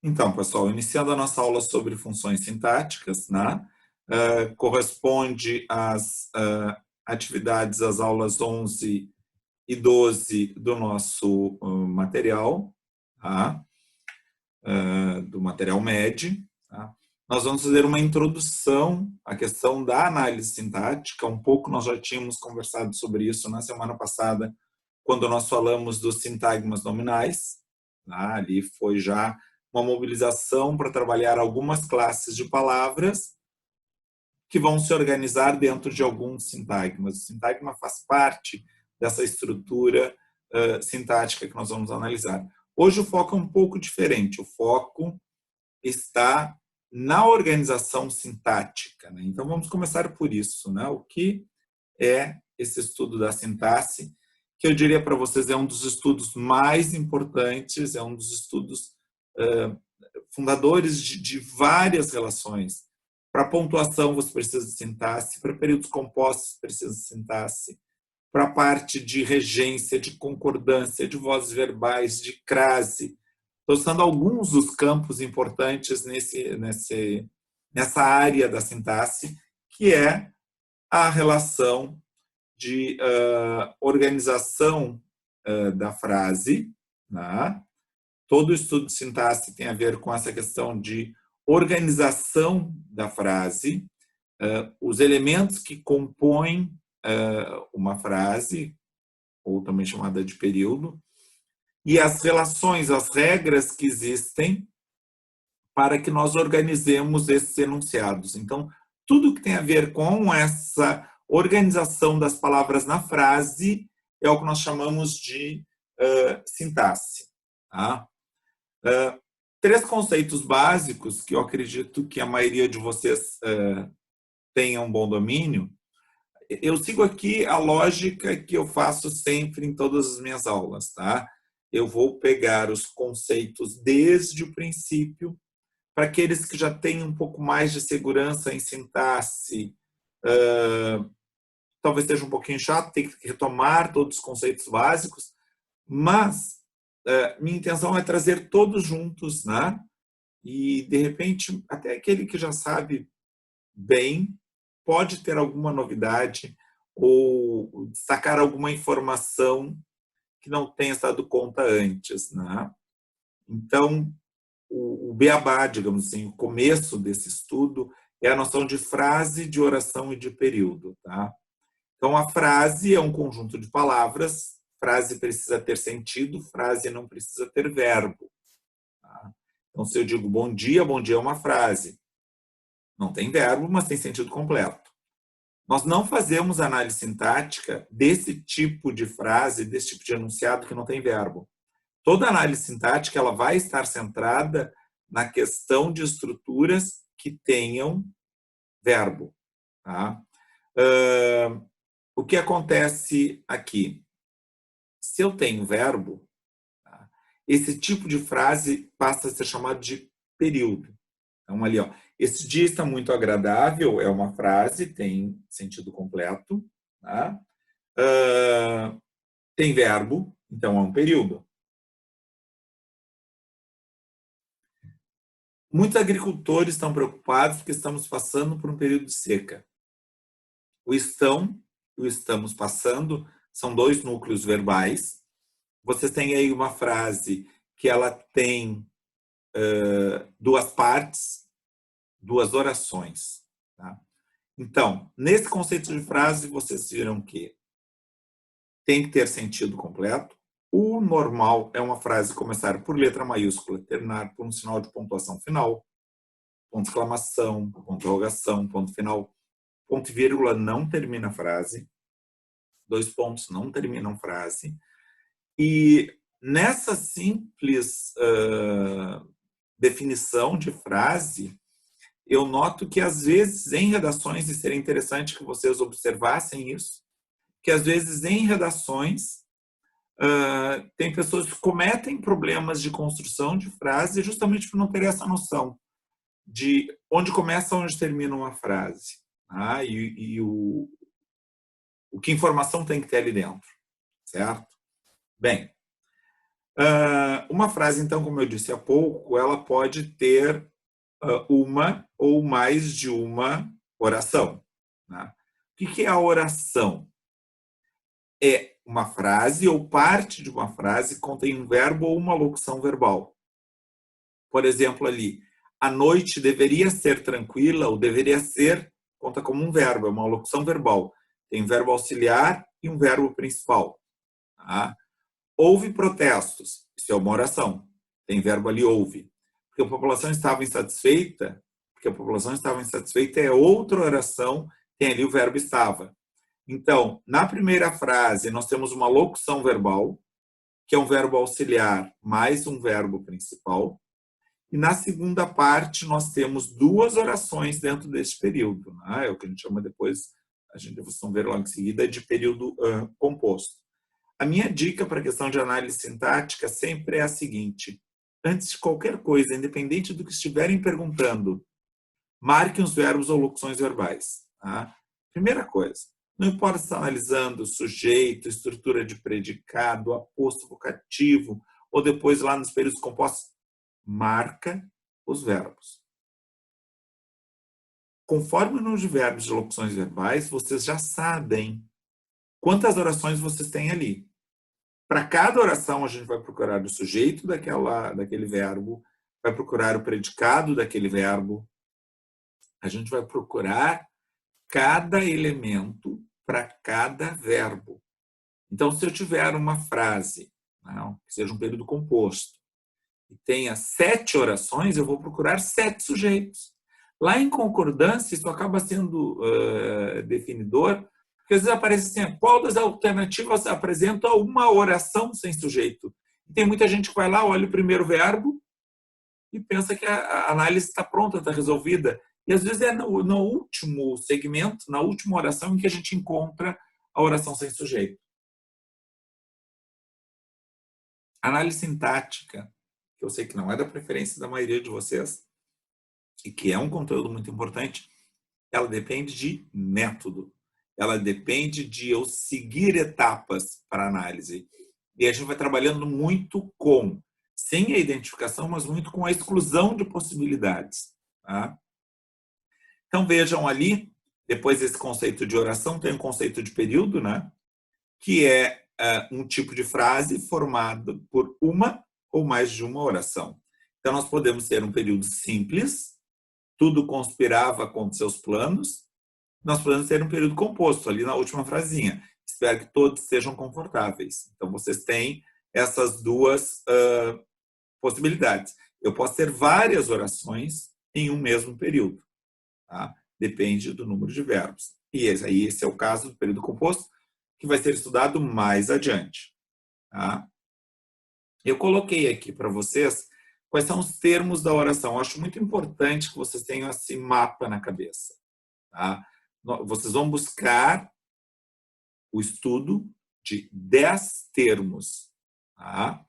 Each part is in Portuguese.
Então, pessoal, iniciando a nossa aula sobre funções sintáticas, né? Corresponde às atividades, às aulas 11 e 12 do nosso material, tá? Do material MED. Tá? Nós vamos fazer uma introdução à questão da análise sintática. Um pouco nós já tínhamos conversado sobre isso na semana passada, quando nós falamos dos sintagmas nominais. Tá? Ali foi já uma mobilização para trabalhar algumas classes de palavras que vão se organizar dentro de alguns sintagmas. O sintagma faz parte dessa estrutura sintática que nós vamos analisar. Hoje o foco é um pouco diferente. O foco está na organização sintática, né? Então vamos começar por isso, né? O que é esse estudo da sintaxe, que eu diria para vocês é um dos estudos mais importantes, é um dos estudos fundadores de várias relações. Para pontuação você precisa de sintaxe, para períodos compostos precisa de sintaxe, para a parte de regência, de concordância, de vozes verbais, de crase. Estou citando alguns dos campos importantes nessa área da sintaxe, que é a relação de organização da frase, né? Todo o estudo de sintaxe tem a ver com essa questão de organização da frase, os elementos que compõem uma frase, ou também chamada de período, e as relações, as regras que existem para que nós organizemos esses enunciados. Então, tudo que tem a ver com essa organização das palavras na frase é o que nós chamamos de sintaxe. Tá? Três conceitos básicos que eu acredito que a maioria de vocês tenha um bom domínio. Eu sigo aqui a lógica que eu faço sempre em todas as minhas aulas, tá? Eu vou pegar os conceitos desde o princípio, para aqueles que já têm um pouco mais de segurança em sintaxe, talvez seja um pouquinho chato, tem que retomar todos os conceitos básicos, mas minha intenção é trazer todos juntos, né? E, de repente, até aquele que já sabe bem, pode ter alguma novidade ou destacar alguma informação que não tenha se dado conta antes, né? Então, o beabá, digamos assim, o começo desse estudo é a noção de frase, de oração e de período, tá? Então, a frase é um conjunto de palavras, frase precisa ter sentido, frase não precisa ter verbo. Tá? Então, se eu digo bom dia é uma frase. Não tem verbo, mas tem sentido completo. Nós não fazemos análise sintática desse tipo de frase, desse tipo de enunciado que não tem verbo. Toda análise sintática ela vai estar centrada na questão de estruturas que tenham verbo. Tá? O que acontece aqui? Se eu tenho verbo, tá? Esse tipo de frase passa a ser chamado de período. Então, ali, ó, esse dia está muito agradável, é uma frase, tem sentido completo. Tá? Tem verbo, então é um período. Muitos agricultores estão preocupados porque estamos passando por um período de seca. O estão e o estamos passando são dois núcleos verbais. Vocês têm aí uma frase que ela tem duas partes, duas orações. Tá? Então, nesse conceito de frase, vocês viram que tem que ter sentido completo. O normal é uma frase começar por letra maiúscula, terminar por um sinal de pontuação final, ponto de exclamação, ponto de interrogação, ponto final. Ponto e vírgula não termina a frase. Dois pontos não terminam frase. E nessa simples definição de frase, eu noto que, às vezes, em redações, e seria interessante que vocês observassem isso, que, às vezes, em redações, tem pessoas que cometem problemas de construção de frase justamente por não ter essa noção de onde começa e onde termina uma frase. Tá? E o que informação tem que ter ali dentro. Certo? Bem, Uma frase, então, como eu disse há pouco, ela pode ter uma ou mais de uma oração. Né? O que é a oração? É uma frase ou parte de uma frase que contém um verbo ou uma locução verbal. Por exemplo, ali, a noite deveria ser tranquila, ou deveria ser, conta como um verbo, é uma locução verbal. Tem um verbo auxiliar e um verbo principal. Tá? Houve protestos, isso é uma oração. Tem verbo ali, houve. Porque a população estava insatisfeita, é outra oração, tem ali o verbo estava. Então, na primeira frase, nós temos uma locução verbal, que é um verbo auxiliar mais um verbo principal. E na segunda parte, nós temos duas orações dentro deste período. Né? É o que a gente chama depois, vocês vão ver logo em seguida, de período composto. A minha dica para a questão de análise sintática sempre é a seguinte: antes de qualquer coisa, independente do que estiverem perguntando, marquem os verbos ou locuções verbais. Tá? Primeira coisa, não importa se está analisando sujeito, estrutura de predicado, aposto vocativo, ou depois lá nos períodos compostos, marca os verbos. Conforme o número de verbos e de locuções verbais, vocês já sabem quantas orações vocês têm ali. Para cada oração, a gente vai procurar o sujeito daquele verbo, vai procurar o predicado daquele verbo, a gente vai procurar cada elemento para cada verbo. Então, se eu tiver uma frase, não, que seja um período composto, e tenha 7 orações, eu vou procurar 7 sujeitos. Lá em concordância, isso acaba sendo definidor, porque às vezes aparece assim, qual das alternativas apresenta uma oração sem sujeito? E tem muita gente que vai lá, olha o primeiro verbo e pensa que a análise está pronta, está resolvida. E às vezes é no último segmento, na última oração, em que a gente encontra a oração sem sujeito. Análise sintática, que eu sei que não é da preferência da maioria de vocês, e que é um conteúdo muito importante, ela depende de método. Ela depende de eu seguir etapas para análise. E a gente vai trabalhando muito sem a identificação, mas muito com a exclusão de possibilidades. Tá? Então, vejam ali, depois desse conceito de oração, tem um conceito de período, né? Que é um tipo de frase formada por uma ou mais de uma oração. Então, nós podemos ter um período simples, tudo conspirava contra seus planos. Nós podemos ter um período composto, ali na última frasinha. Espero que todos sejam confortáveis. Então, vocês têm essas duas possibilidades. Eu posso ter várias orações em um mesmo período. Tá? Depende do número de verbos. E esse é o caso do período composto, que vai ser estudado mais adiante. Tá? Eu coloquei aqui para vocês quais são os termos da oração. Eu acho muito importante que vocês tenham esse mapa na cabeça. Tá? Vocês vão buscar o estudo de 10 termos. Tá?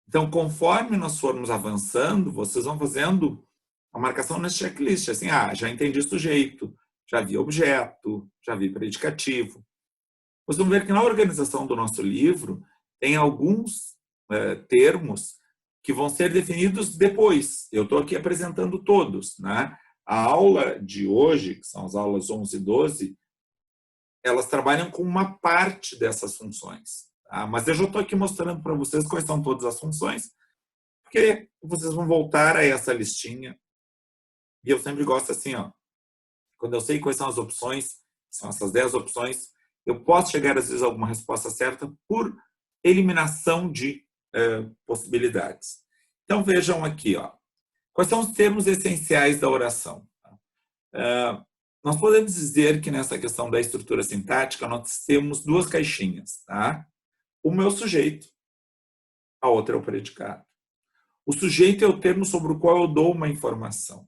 Então, conforme nós formos avançando, vocês vão fazendo a marcação nesse checklist. Assim, já entendi sujeito, já vi objeto, já vi predicativo. Vocês vão ver que na organização do nosso livro tem alguns termos que vão ser definidos depois. Eu estou aqui apresentando todos. Né? A aula de hoje, que são as aulas 11 e 12, elas trabalham com uma parte dessas funções. Tá? Mas eu já estou aqui mostrando para vocês quais são todas as funções, porque vocês vão voltar a essa listinha. E eu sempre gosto assim, quando eu sei quais são as opções, são essas 10 opções, eu posso chegar às vezes a alguma resposta certa por eliminação de possibilidades. Então vejam aqui, quais são os termos essenciais da oração. Nós podemos dizer que nessa questão da estrutura sintática nós temos duas caixinhas. Tá? Uma é o sujeito, a outra é o predicado. O sujeito é o termo sobre o qual eu dou uma informação.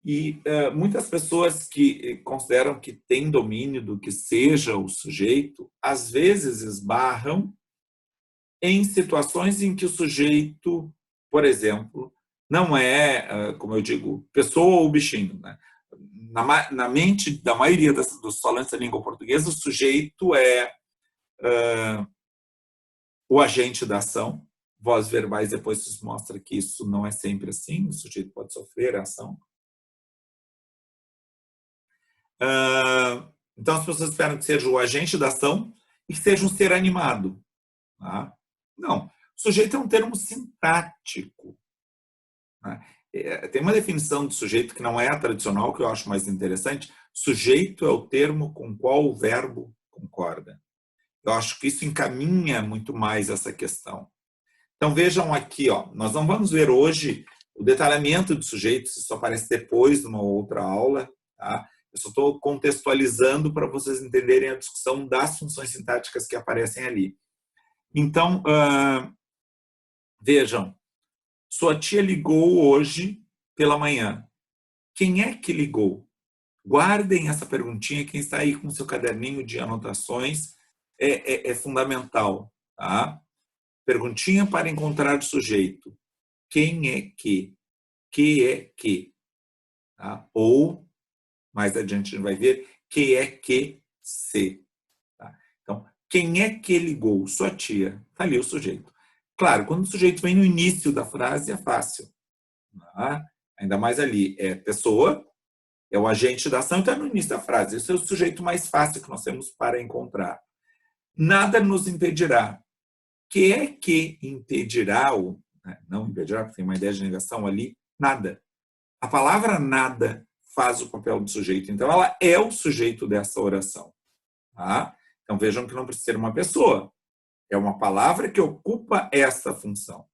E muitas pessoas que consideram que têm domínio do que seja o sujeito, às vezes esbarram em situações em que o sujeito, por exemplo, não é, como eu digo, pessoa ou bichinho. Né? Na mente da maioria dos falantes da língua portuguesa, o sujeito é o agente da ação, vozes verbais, depois se mostra que isso não é sempre assim, o sujeito pode sofrer a ação. Então, as pessoas esperam que seja o agente da ação e que seja um ser animado. Tá? Não, sujeito é um termo sintático. Né? Tem uma definição de sujeito que não é a tradicional, que eu acho mais interessante. Sujeito é o termo com qual o verbo concorda. Eu acho que isso encaminha muito mais essa questão. Então, vejam aqui, ó, nós não vamos ver hoje o detalhamento de sujeitos, isso aparece depois, numa outra aula. Tá? Eu só estou contextualizando para vocês entenderem a discussão das funções sintáticas que aparecem ali. Então, vejam, sua tia ligou hoje pela manhã. Quem é que ligou? Guardem essa perguntinha, quem está aí com seu caderninho de anotações, é fundamental. Tá? Perguntinha para encontrar o sujeito. Quem é que? Que é que? Tá? Ou, mais adiante a gente vai ver, que é que se. Tá? Então, quem é que ligou? Sua tia. Está ali o sujeito. Claro, quando o sujeito vem no início da frase, é fácil. Tá? Ainda mais ali, é pessoa, é o agente da ação, então é no início da frase. Esse é o sujeito mais fácil que nós temos para encontrar. Nada nos impedirá. Que é que impedirá, ou não impedirá, porque tem uma ideia de negação ali, nada. A palavra nada faz o papel do sujeito, então ela é o sujeito dessa oração. Tá? Então vejam que não precisa ser uma pessoa, é uma palavra que ocupa essa função.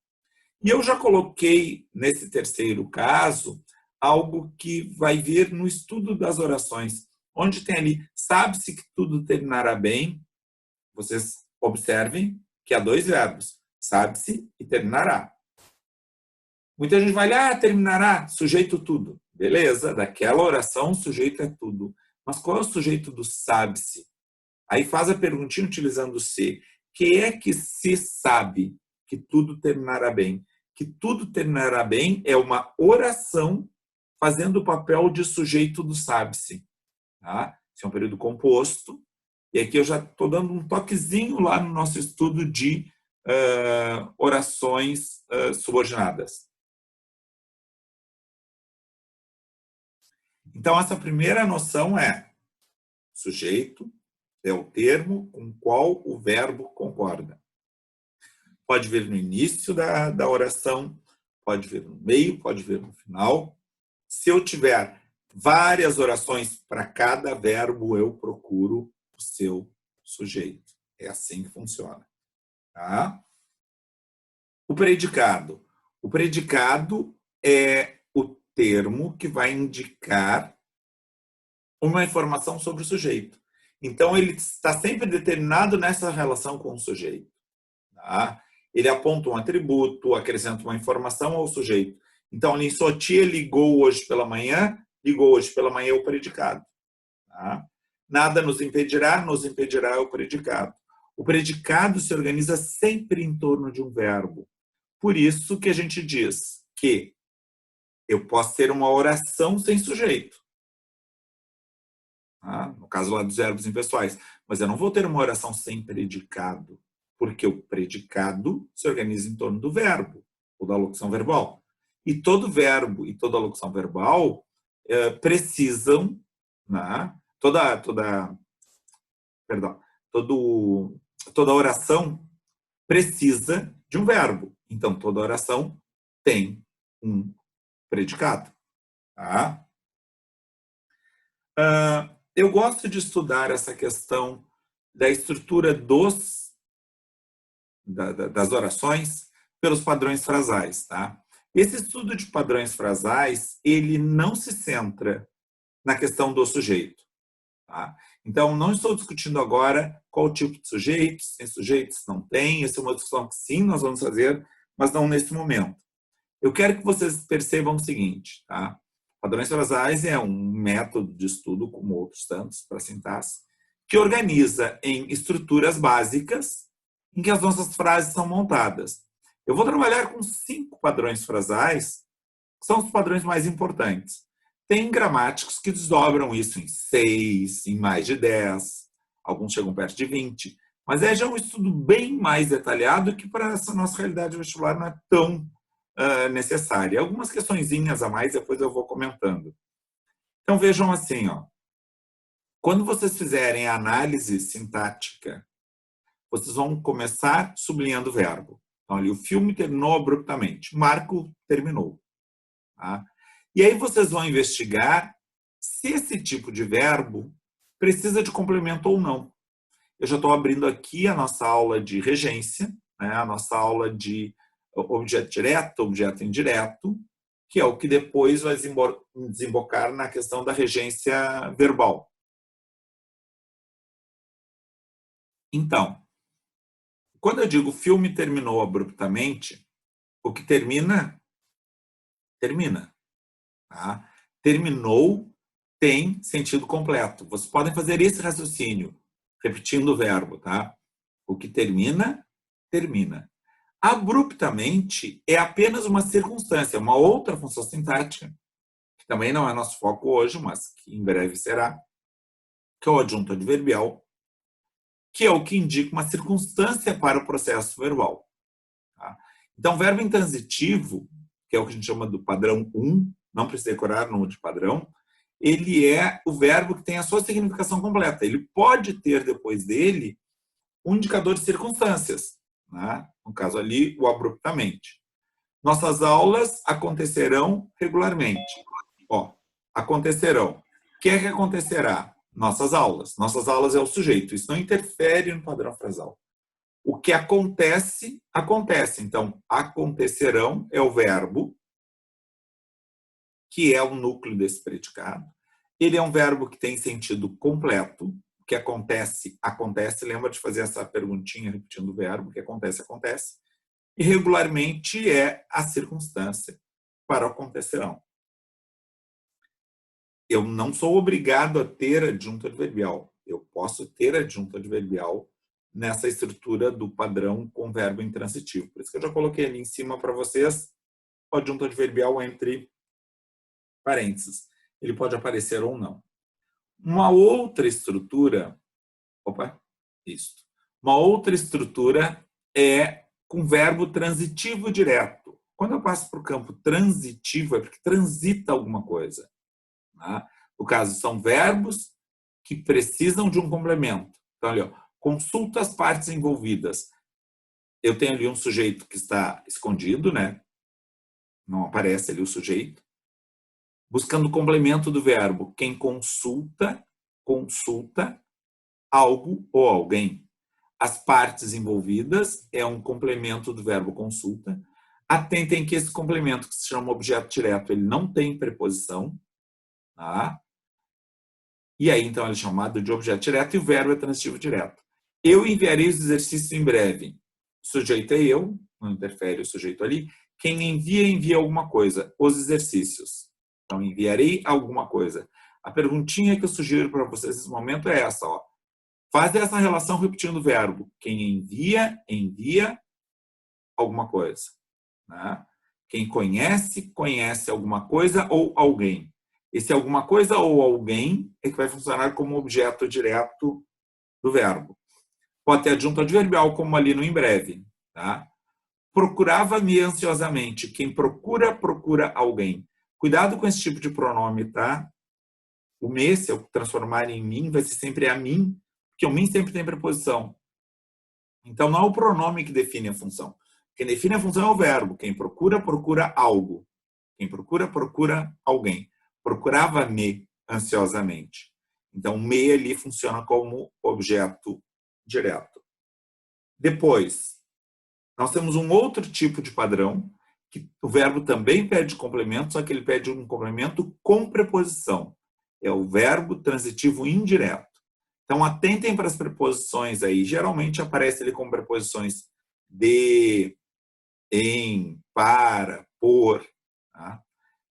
E eu já coloquei, nesse terceiro caso, algo que vai vir no estudo das orações, onde tem ali, sabe-se que tudo terminará bem, vocês observem que há dois verbos, sabe-se e terminará. Muita gente vai lá, terminará, sujeito tudo. Beleza, daquela oração o sujeito é tudo. Mas qual é o sujeito do sabe-se? Aí faz a perguntinha utilizando o se. Que é que se sabe que tudo terminará bem? Que tudo terminará bem é uma oração fazendo o papel de sujeito do sabe-se. Tá? Esse é um período composto. E aqui eu já estou dando um toquezinho lá no nosso estudo de orações subordinadas. Então, essa primeira noção é sujeito é o termo com qual o verbo concorda. Pode vir no início da oração, pode vir no meio, pode vir no final. Se eu tiver várias orações para cada verbo, eu procuro o seu sujeito. É assim que funciona. Tá? O predicado. O predicado é o termo que vai indicar uma informação sobre o sujeito. Então, ele está sempre determinado nessa relação com o sujeito. Tá? Ele aponta um atributo, acrescenta uma informação ao sujeito. Então, ali, sua tia ligou hoje pela manhã é o predicado. Tá? Nada nos impedirá é o predicado. O predicado se organiza sempre em torno de um verbo. Por isso que a gente diz que eu posso ter uma oração sem sujeito. No caso lá dos verbos impessoais. Mas eu não vou ter uma oração sem predicado, porque o predicado se organiza em torno do verbo, ou da locução verbal. E todo verbo e toda locução verbal precisam, né, toda oração precisa de um verbo. Então, toda oração tem um predicado. Tá? Eu gosto de estudar essa questão da estrutura das orações pelos padrões frasais. Tá? Esse estudo de padrões frasais, ele não se centra na questão do sujeito. Tá? Então, não estou discutindo agora qual tipo de sujeito, se tem sujeito, se não tem. Essa é uma discussão que sim, nós vamos fazer, mas não nesse momento. Eu quero que vocês percebam o seguinte, tá? Padrões frasais é um método de estudo, como outros tantos, para sintaxe, que organiza em estruturas básicas em que as nossas frases são montadas. Eu vou trabalhar com 5 padrões frasais, que são os padrões mais importantes. Tem gramáticos que desdobram isso em 6, em mais de 10, alguns chegam perto de 20, Mas é já um estudo bem mais detalhado que para essa nossa realidade vestibular não é tão necessária. Algumas questõezinhas a mais, depois eu vou comentando. Então vejam assim, ó, quando vocês fizerem a análise sintática, vocês vão começar sublinhando o verbo. Então, ali, o filme terminou abruptamente. Marco terminou. Tá? E aí vocês vão investigar se esse tipo de verbo precisa de complemento ou não. Eu já estou abrindo aqui a nossa aula de regência, né? A nossa aula de objeto direto, objeto indireto, que é o que depois vai desembocar na questão da regência verbal. Então, quando eu digo o filme terminou abruptamente, o que termina, termina. Tá? Terminou tem sentido completo. Vocês podem fazer esse raciocínio, repetindo o verbo. Tá? O que termina, termina. Abruptamente é apenas uma circunstância, uma outra função sintática, que também não é nosso foco hoje, mas que em breve será, que é o adjunto adverbial, que é o que indica uma circunstância para o processo verbal. Tá? Então, verbo intransitivo, que é o que a gente chama do padrão 1, não precisa decorar no de padrão, ele é o verbo que tem a sua significação completa. Ele pode ter depois dele um indicador de circunstâncias, né? No caso ali, o abruptamente. Nossas aulas acontecerão regularmente. Ó, acontecerão. O que é que acontecerá? Nossas aulas. Nossas aulas é o sujeito. Isso não interfere no padrão frasal. O que acontece, acontece. Então, acontecerão é o verbo, que é o núcleo desse predicado. Ele é um verbo que tem sentido completo. O que acontece, acontece. Lembra de fazer essa perguntinha repetindo o verbo. O que acontece, acontece. E regularmente é a circunstância para o acontecerão. Eu não sou obrigado a ter adjunto adverbial. Eu posso ter adjunto adverbial nessa estrutura do padrão com verbo intransitivo. Por isso que eu já coloquei ali em cima para vocês o adjunto adverbial entre parênteses. Ele pode aparecer ou não. Uma outra estrutura, Uma outra estrutura é com verbo transitivo direto. Quando eu passo para o campo transitivo, é porque transita alguma coisa. Tá? No caso, são verbos que precisam de um complemento. Então, ali, ó, consulta as partes envolvidas. Eu tenho ali um sujeito que está escondido, né? Não aparece ali o sujeito. Buscando o complemento do verbo. Quem consulta, consulta algo ou alguém. As partes envolvidas é um complemento do verbo consulta. Atentem que esse complemento, que se chama objeto direto, ele não tem preposição. Tá? E aí, então, ele é chamado de objeto direto e o verbo é transitivo direto. Eu enviarei os exercícios em breve. O sujeito é eu, não interfere o sujeito ali. Quem envia, envia alguma coisa. Os exercícios. Então, enviarei alguma coisa. A perguntinha que eu sugiro para vocês nesse momento é essa. Ó. Faz essa relação repetindo o verbo. Quem envia, envia alguma coisa. Né? Quem conhece, conhece alguma coisa ou alguém. Esse alguma coisa ou alguém é que vai funcionar como objeto direto do verbo. Pode ter adjunto adverbial, como ali no em breve. Tá? Procurava-me ansiosamente. Quem procura, procura alguém. Cuidado com esse tipo de pronome, tá? O me, se eu transformar em mim, vai ser sempre a mim, porque o mim sempre tem preposição. Então, não é o pronome que define a função. Quem define a função é o verbo. Quem procura, procura algo. Quem procura, procura alguém. Procurava-me ansiosamente. Então, me ali funciona como objeto direto. Depois, nós temos um outro tipo de padrão, que o verbo também pede complemento, só que ele pede um complemento com preposição. É o verbo transitivo indireto. Então, atentem para as preposições aí. Geralmente aparece ele com preposições de, em, para, por. Tá?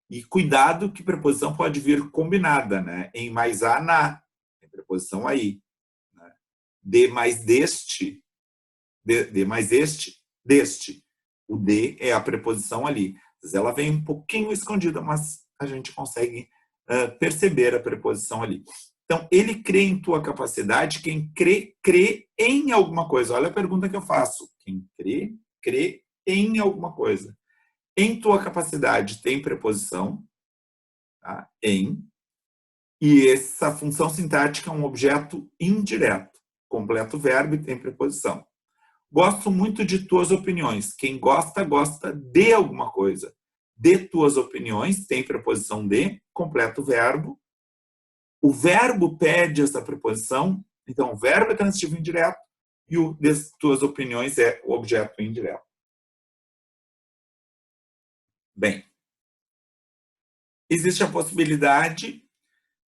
E cuidado que preposição pode vir combinada, né? Em mais a, na. Tem preposição aí. Né? De mais deste. De mais este, deste. O de é a preposição ali. Ela vem um pouquinho escondida, mas a gente consegue perceber a preposição ali. Então, ele crê em tua capacidade, quem crê, crê em alguma coisa. Olha a pergunta que eu faço. Quem crê, crê em alguma coisa. Em tua capacidade tem preposição, tá? Em, e essa função sintática é um objeto indireto. Completa o verbo e tem preposição. Gosto muito de tuas opiniões. Quem gosta, gosta de alguma coisa. De tuas opiniões, tem preposição de, completa o verbo. O verbo pede essa preposição, então o verbo é transitivo indireto e o de tuas opiniões é o objeto indireto. Bem, existe a possibilidade,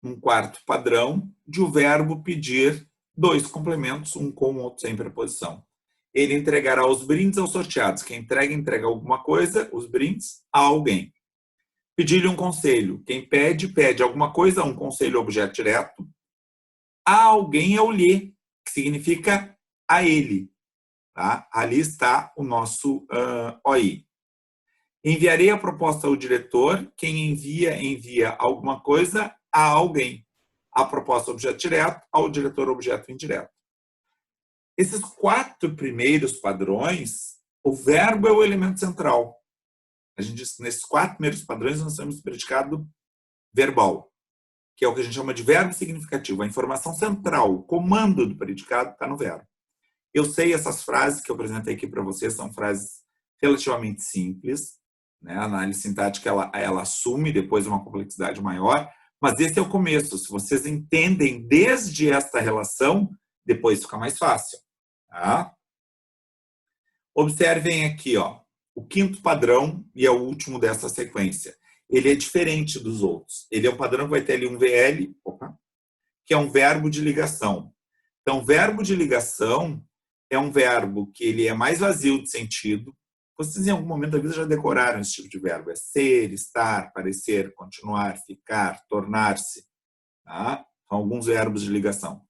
num quarto padrão, de o verbo pedir dois complementos, um com o outro sem preposição. Ele entregará os brindes aos sorteados. Quem entrega, entrega alguma coisa, os brindes, a alguém. Pedir-lhe um conselho. Quem pede, pede alguma coisa, um conselho, objeto direto. A alguém é o lhe, que significa a ele. Tá? Ali está o nosso OI. Enviarei a proposta ao diretor. Quem envia, envia alguma coisa a alguém. A proposta, objeto direto, ao diretor, objeto indireto. Esses quatro primeiros padrões, o verbo é o elemento central. A gente diz que nesses quatro primeiros padrões nós temos predicado verbal, que é o que a gente chama de verbo significativo. A informação central, o comando do predicado está no verbo. Eu sei, essas frases que eu apresentei aqui para vocês são frases relativamente simples, né? A análise sintática ela assume depois uma complexidade maior, mas esse é o começo. Se vocês entendem desde esta relação, depois fica mais fácil. Tá? Observem aqui, ó, o quinto padrão e é o último dessa sequência. Ele é diferente dos outros. Ele é um padrão que vai ter ali um VL, que é um verbo de ligação. Então, verbo de ligação é um verbo que ele é mais vazio de sentido. Vocês, em algum momento da vida, já decoraram esse tipo de verbo. É ser, estar, parecer, continuar, ficar, tornar-se. Tá? São alguns verbos de ligação.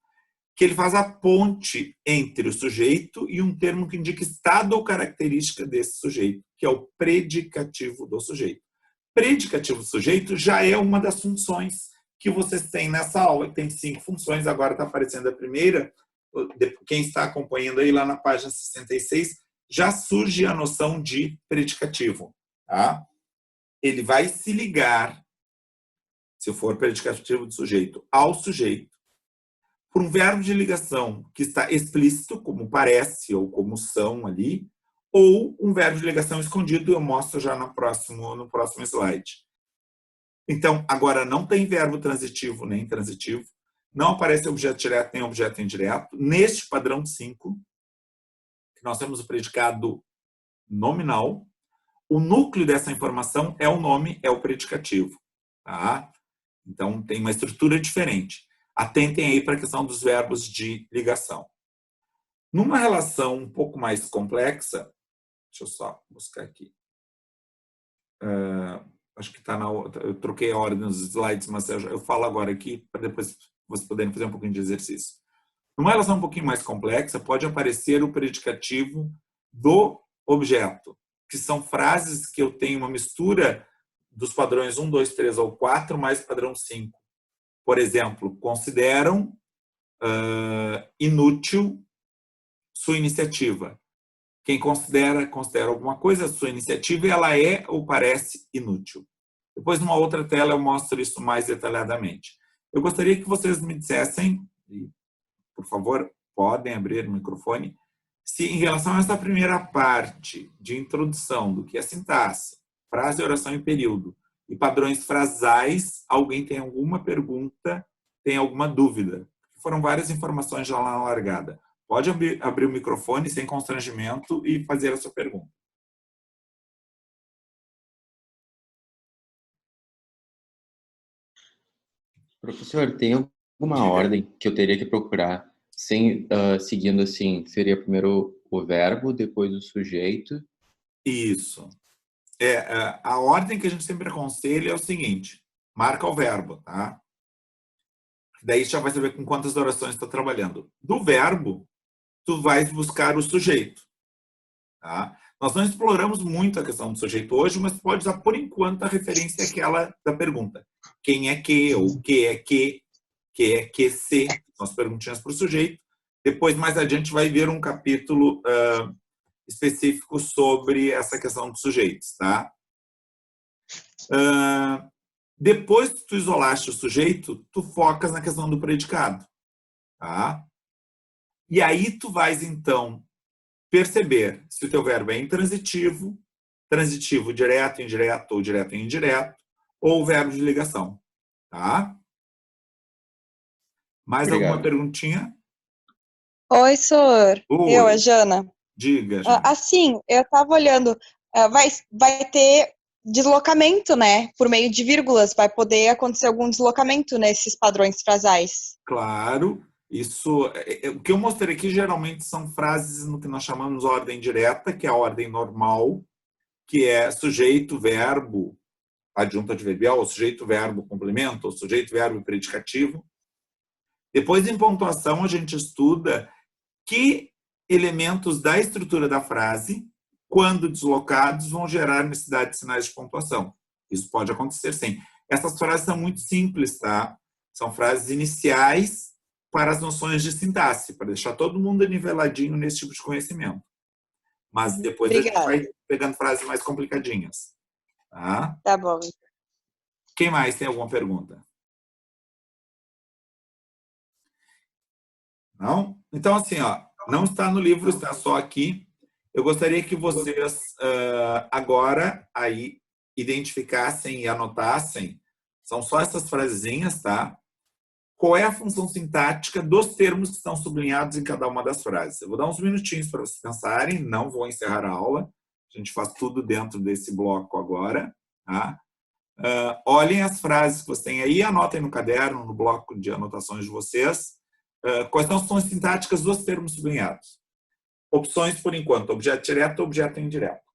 Que ele faz a ponte entre o sujeito e um termo que indica estado ou característica desse sujeito, que é o predicativo do sujeito. Predicativo do sujeito já é uma das funções que vocês têm nessa aula. Tem 5 funções, agora está aparecendo a primeira. Quem está acompanhando aí lá na página 66, já surge a noção de predicativo. Tá? Ele vai se ligar, se for predicativo do sujeito, ao sujeito, por um verbo de ligação que está explícito, como parece ou como são ali, ou um verbo de ligação escondido, eu mostro já no próximo slide. Então, agora não tem verbo transitivo nem transitivo, não aparece objeto direto nem objeto indireto. Neste padrão 5, que nós temos o predicado nominal, o núcleo dessa informação é o nome, é o predicativo. Tá? Então, tem uma estrutura diferente. Atentem aí para a questão dos verbos de ligação. Numa relação um pouco mais complexa, deixa eu só buscar aqui. Acho que está na outra. Eu troquei a ordem nos slides, mas eu falo agora aqui para depois vocês poderem fazer um pouquinho de exercício. Numa relação um pouquinho mais complexa, pode aparecer o predicativo do objeto, que são frases que eu tenho uma mistura dos padrões 1, 2, 3 ou 4, mais padrão 5. Por exemplo, consideram inútil sua iniciativa. Quem considera alguma coisa, sua iniciativa, ela é ou parece inútil. Depois, numa outra tela, eu mostro isso mais detalhadamente. Eu gostaria que vocês me dissessem, e, por favor, podem abrir o microfone, se em relação a essa primeira parte de introdução do que é sintaxe, frase, oração e período, e padrões frasais, alguém tem alguma pergunta, tem alguma dúvida? Foram várias informações já lá na largada. Pode abrir o microfone sem constrangimento e fazer a sua pergunta. Professor, tem alguma ordem que eu teria que procurar, seguindo assim, seria primeiro o verbo, depois o sujeito? Isso. A ordem que a gente sempre aconselha é o seguinte, marca o verbo, tá? Daí já vai saber com quantas orações está trabalhando. Do verbo, tu vais buscar o sujeito. Tá? Nós não exploramos muito a questão do sujeito hoje, mas pode usar, por enquanto, a referência àquela da pergunta. Quem é que, ou o que é que. que é QC, são as perguntinhas para o sujeito. Depois, mais adiante, vai vir um capítulo específico sobre essa questão dos sujeitos, tá? Depois que tu isolaste o sujeito, tu focas na questão do predicado, tá? E aí tu vais, então, perceber se o teu verbo é intransitivo, transitivo direto, indireto ou direto e indireto, ou verbo de ligação, tá? Mais alguma Obrigado. perguntinha? Oi, senhor. Eu, a Oi, Jana. diga, Jana. Assim, eu estava olhando, vai ter deslocamento, né? Por meio de vírgulas, vai poder acontecer algum deslocamento nesses padrões frasais. Claro, isso, o que eu mostrei aqui geralmente são frases no que nós chamamos ordem direta, que é a ordem normal, que é sujeito, verbo, adjunto adverbial, ou sujeito, verbo, complemento, ou sujeito, verbo, predicativo. Depois, em pontuação, a gente estuda que elementos da estrutura da frase, quando deslocados, vão gerar necessidade de sinais de pontuação. Isso pode acontecer, sim. Essas frases são muito simples, tá? São frases iniciais para as noções de sintaxe, para deixar todo mundo niveladinho nesse tipo de conhecimento. Mas depois a gente Obrigada. vai pegando frases mais complicadinhas. Tá? Tá bom. Quem mais tem alguma pergunta? Não? Então, assim, ó, não está no livro, está só aqui. Eu gostaria que vocês agora aí identificassem e anotassem, são só essas frasezinhas, tá? Qual é a função sintática dos termos que estão sublinhados em cada uma das frases. Eu vou dar uns minutinhos para vocês pensarem, não vou encerrar a aula, a gente faz tudo dentro desse bloco agora, tá? Olhem as frases que vocês têm aí, anotem no caderno, no bloco de anotações de vocês, quais são as funções sintáticas dos termos sublinhados. Opções, por enquanto, objeto direto ou objeto indireto.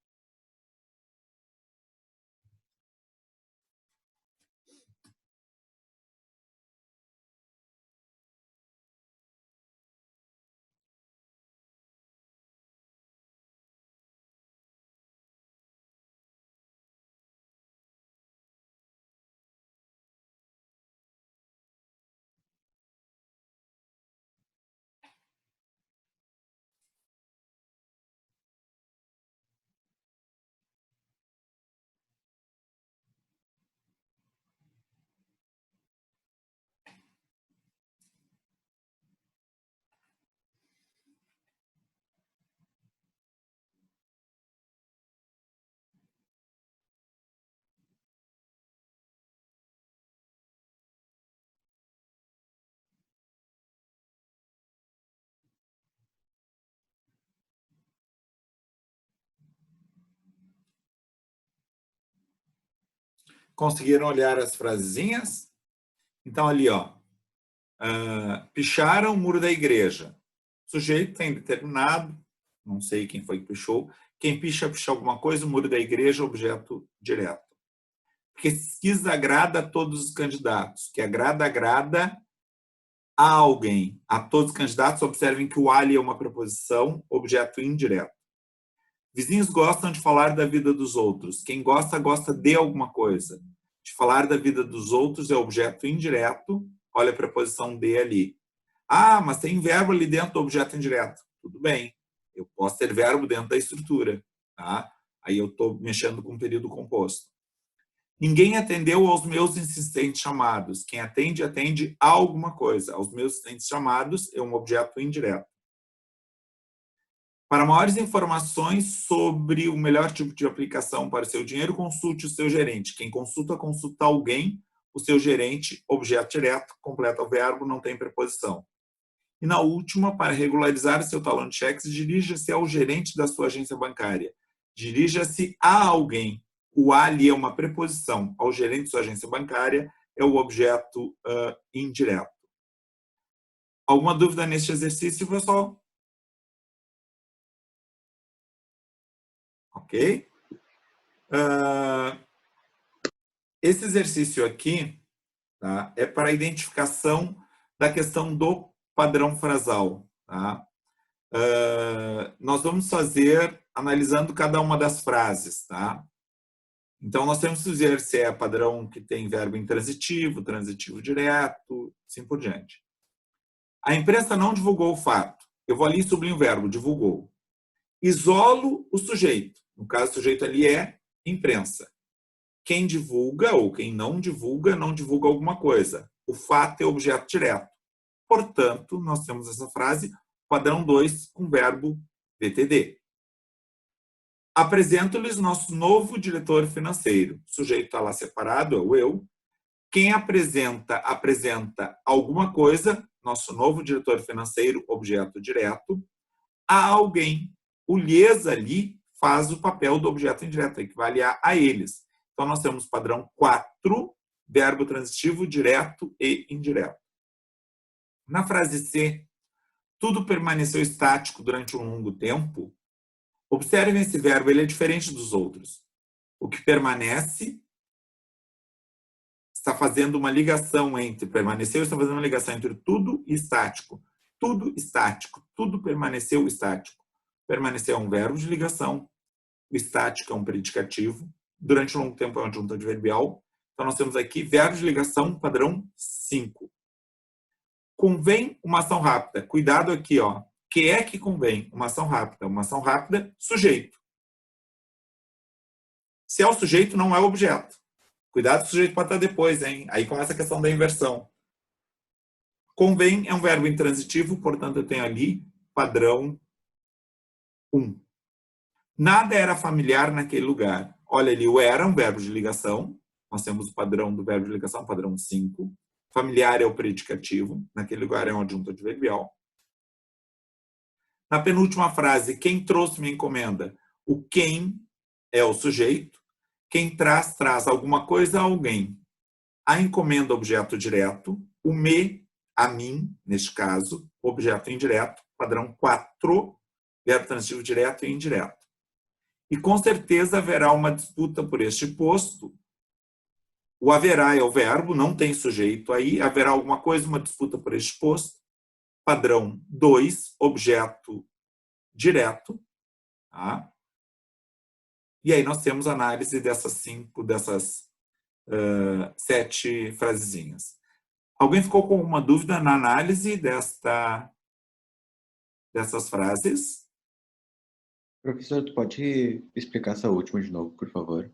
Conseguiram olhar as frasezinhas? Então, ali, ó. Picharam o muro da igreja. O sujeito tem determinado, não sei quem foi que pichou. Quem picha alguma coisa, o muro da igreja, objeto direto. Pesquisa agrada a todos os candidatos. Que agrada a alguém. A todos os candidatos, observem que o ali é uma preposição, objeto indireto. Vizinhos gostam de falar da vida dos outros. Quem gosta, gosta de alguma coisa. De falar da vida dos outros é objeto indireto. Olha a preposição de ali. Ah, mas tem verbo ali dentro do objeto indireto. Tudo bem. Eu posso ter verbo dentro da estrutura. Tá? Aí eu estou mexendo com o período composto. Ninguém atendeu aos meus insistentes chamados. Quem atende, atende a alguma coisa. Aos meus insistentes chamados é um objeto indireto. Para maiores informações sobre o melhor tipo de aplicação para o seu dinheiro, consulte o seu gerente. Quem consulta, consulta alguém. O seu gerente, objeto direto, completa o verbo, não tem preposição. E na última, para regularizar seu talão de cheques, dirija-se ao gerente da sua agência bancária. Dirija-se a alguém. O ali é uma preposição. Ao gerente de sua agência bancária é o objeto indireto. Alguma dúvida neste exercício, pessoal? Ok? Esse exercício aqui, tá, é para a identificação da questão do padrão frasal. Tá? Nós vamos fazer analisando cada uma das frases. Tá? Então, nós temos que dizer se é padrão que tem verbo intransitivo, transitivo direto, assim por diante. A imprensa não divulgou o fato. Eu vou ali e sublinho o verbo, divulgou. Isolo o sujeito. No caso, o sujeito ali é imprensa. Quem divulga ou quem não divulga alguma coisa. O fato é objeto direto. Portanto, nós temos essa frase, padrão 2, com verbo VTD. Apresento-lhes nosso novo diretor financeiro. O sujeito está lá separado, é o eu. Quem apresenta alguma coisa, nosso novo diretor financeiro, objeto direto, a alguém. O lhes ali faz o papel do objeto indireto, equivale a eles. Então, nós temos padrão 4, verbo transitivo direto e indireto. Na frase C, tudo permaneceu estático durante um longo tempo. Observem esse verbo, ele é diferente dos outros. O que permanece está fazendo uma ligação entre permaneceu, está fazendo uma ligação entre tudo e estático. Tudo estático, tudo permaneceu estático. Permaneceu é um verbo de ligação, o estático é um predicativo, durante um longo tempo é uma junta adverbial. Então, nós temos aqui verbo de ligação padrão 5. Convém uma ação rápida. Cuidado aqui, ó. Que é que convém? Uma ação rápida. Uma ação rápida, sujeito. Se é o sujeito, não é o objeto. Cuidado que o sujeito pode estar depois, hein? Aí começa a questão da inversão. Convém é um verbo intransitivo, portanto, eu tenho ali padrão 1. Nada era familiar naquele lugar. Olha ali, o era é um verbo de ligação. Nós temos o padrão do verbo de ligação, padrão 5. Familiar é o predicativo. Naquele lugar é um adjunto adverbial. Na penúltima frase, quem trouxe minha encomenda? O quem é o sujeito. Quem traz alguma coisa a alguém. A encomenda, objeto direto. O me, a mim, neste caso, objeto indireto. Padrão 4, verbo transitivo direto e indireto. E com certeza haverá uma disputa por este posto. O haverá é o verbo, não tem sujeito aí. Haverá alguma coisa, uma disputa por este posto. Padrão 2, objeto direto. Tá? E aí nós temos análise dessas 7 frasezinhas. Alguém ficou com alguma dúvida na análise dessas frases? Professor, tu pode explicar essa última de novo, por favor?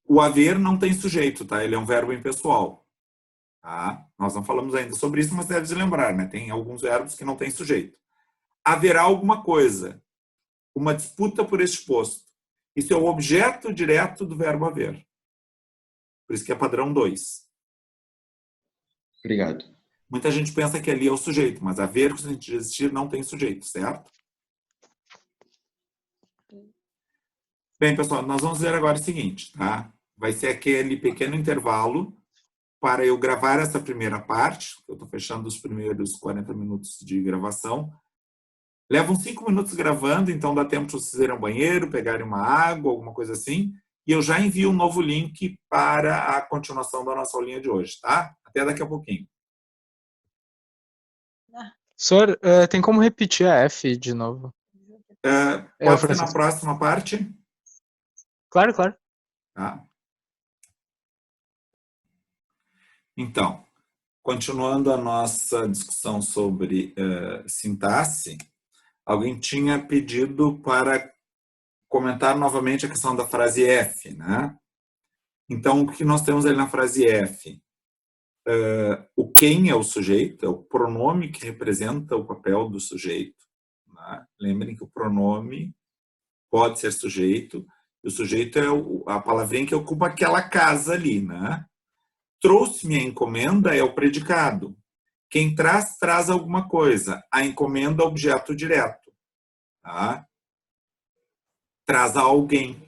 O haver não tem sujeito, tá? Ele é um verbo impessoal. Tá? Nós não falamos ainda sobre isso, mas deve se lembrar, né? Tem alguns verbos que não têm sujeito. Haverá alguma coisa, uma disputa por este posto. Isso é o objeto direto do verbo haver. Por isso que é padrão 2. Obrigado. Muita gente pensa que ali é o sujeito, mas haver com o sentido de existir não tem sujeito, certo? Bem, pessoal, nós vamos ver agora o seguinte, tá? Vai ser aquele pequeno intervalo para eu gravar essa primeira parte. Eu estou fechando os primeiros 40 minutos de gravação. Levam 5 minutos gravando, então dá tempo de vocês irem ao banheiro, pegarem uma água, alguma coisa assim. E eu já envio um novo link para a continuação da nossa aulinha de hoje, tá? Até daqui a pouquinho. Senhor, tem como repetir a F de novo? Pode ser na próxima parte? Claro, claro. Tá. Então, continuando a nossa discussão sobre sintaxe, alguém tinha pedido para comentar novamente a questão da frase F, né? Então, o que nós temos ali na frase F? O quem é o sujeito, é o pronome que representa o papel do sujeito. Né? Lembrem que o pronome pode ser sujeito, e o sujeito é a palavrinha que ocupa aquela casa ali, né? Trouxe minha encomenda é o predicado. Quem traz alguma coisa. A encomenda é objeto direto. Tá? Traz a alguém.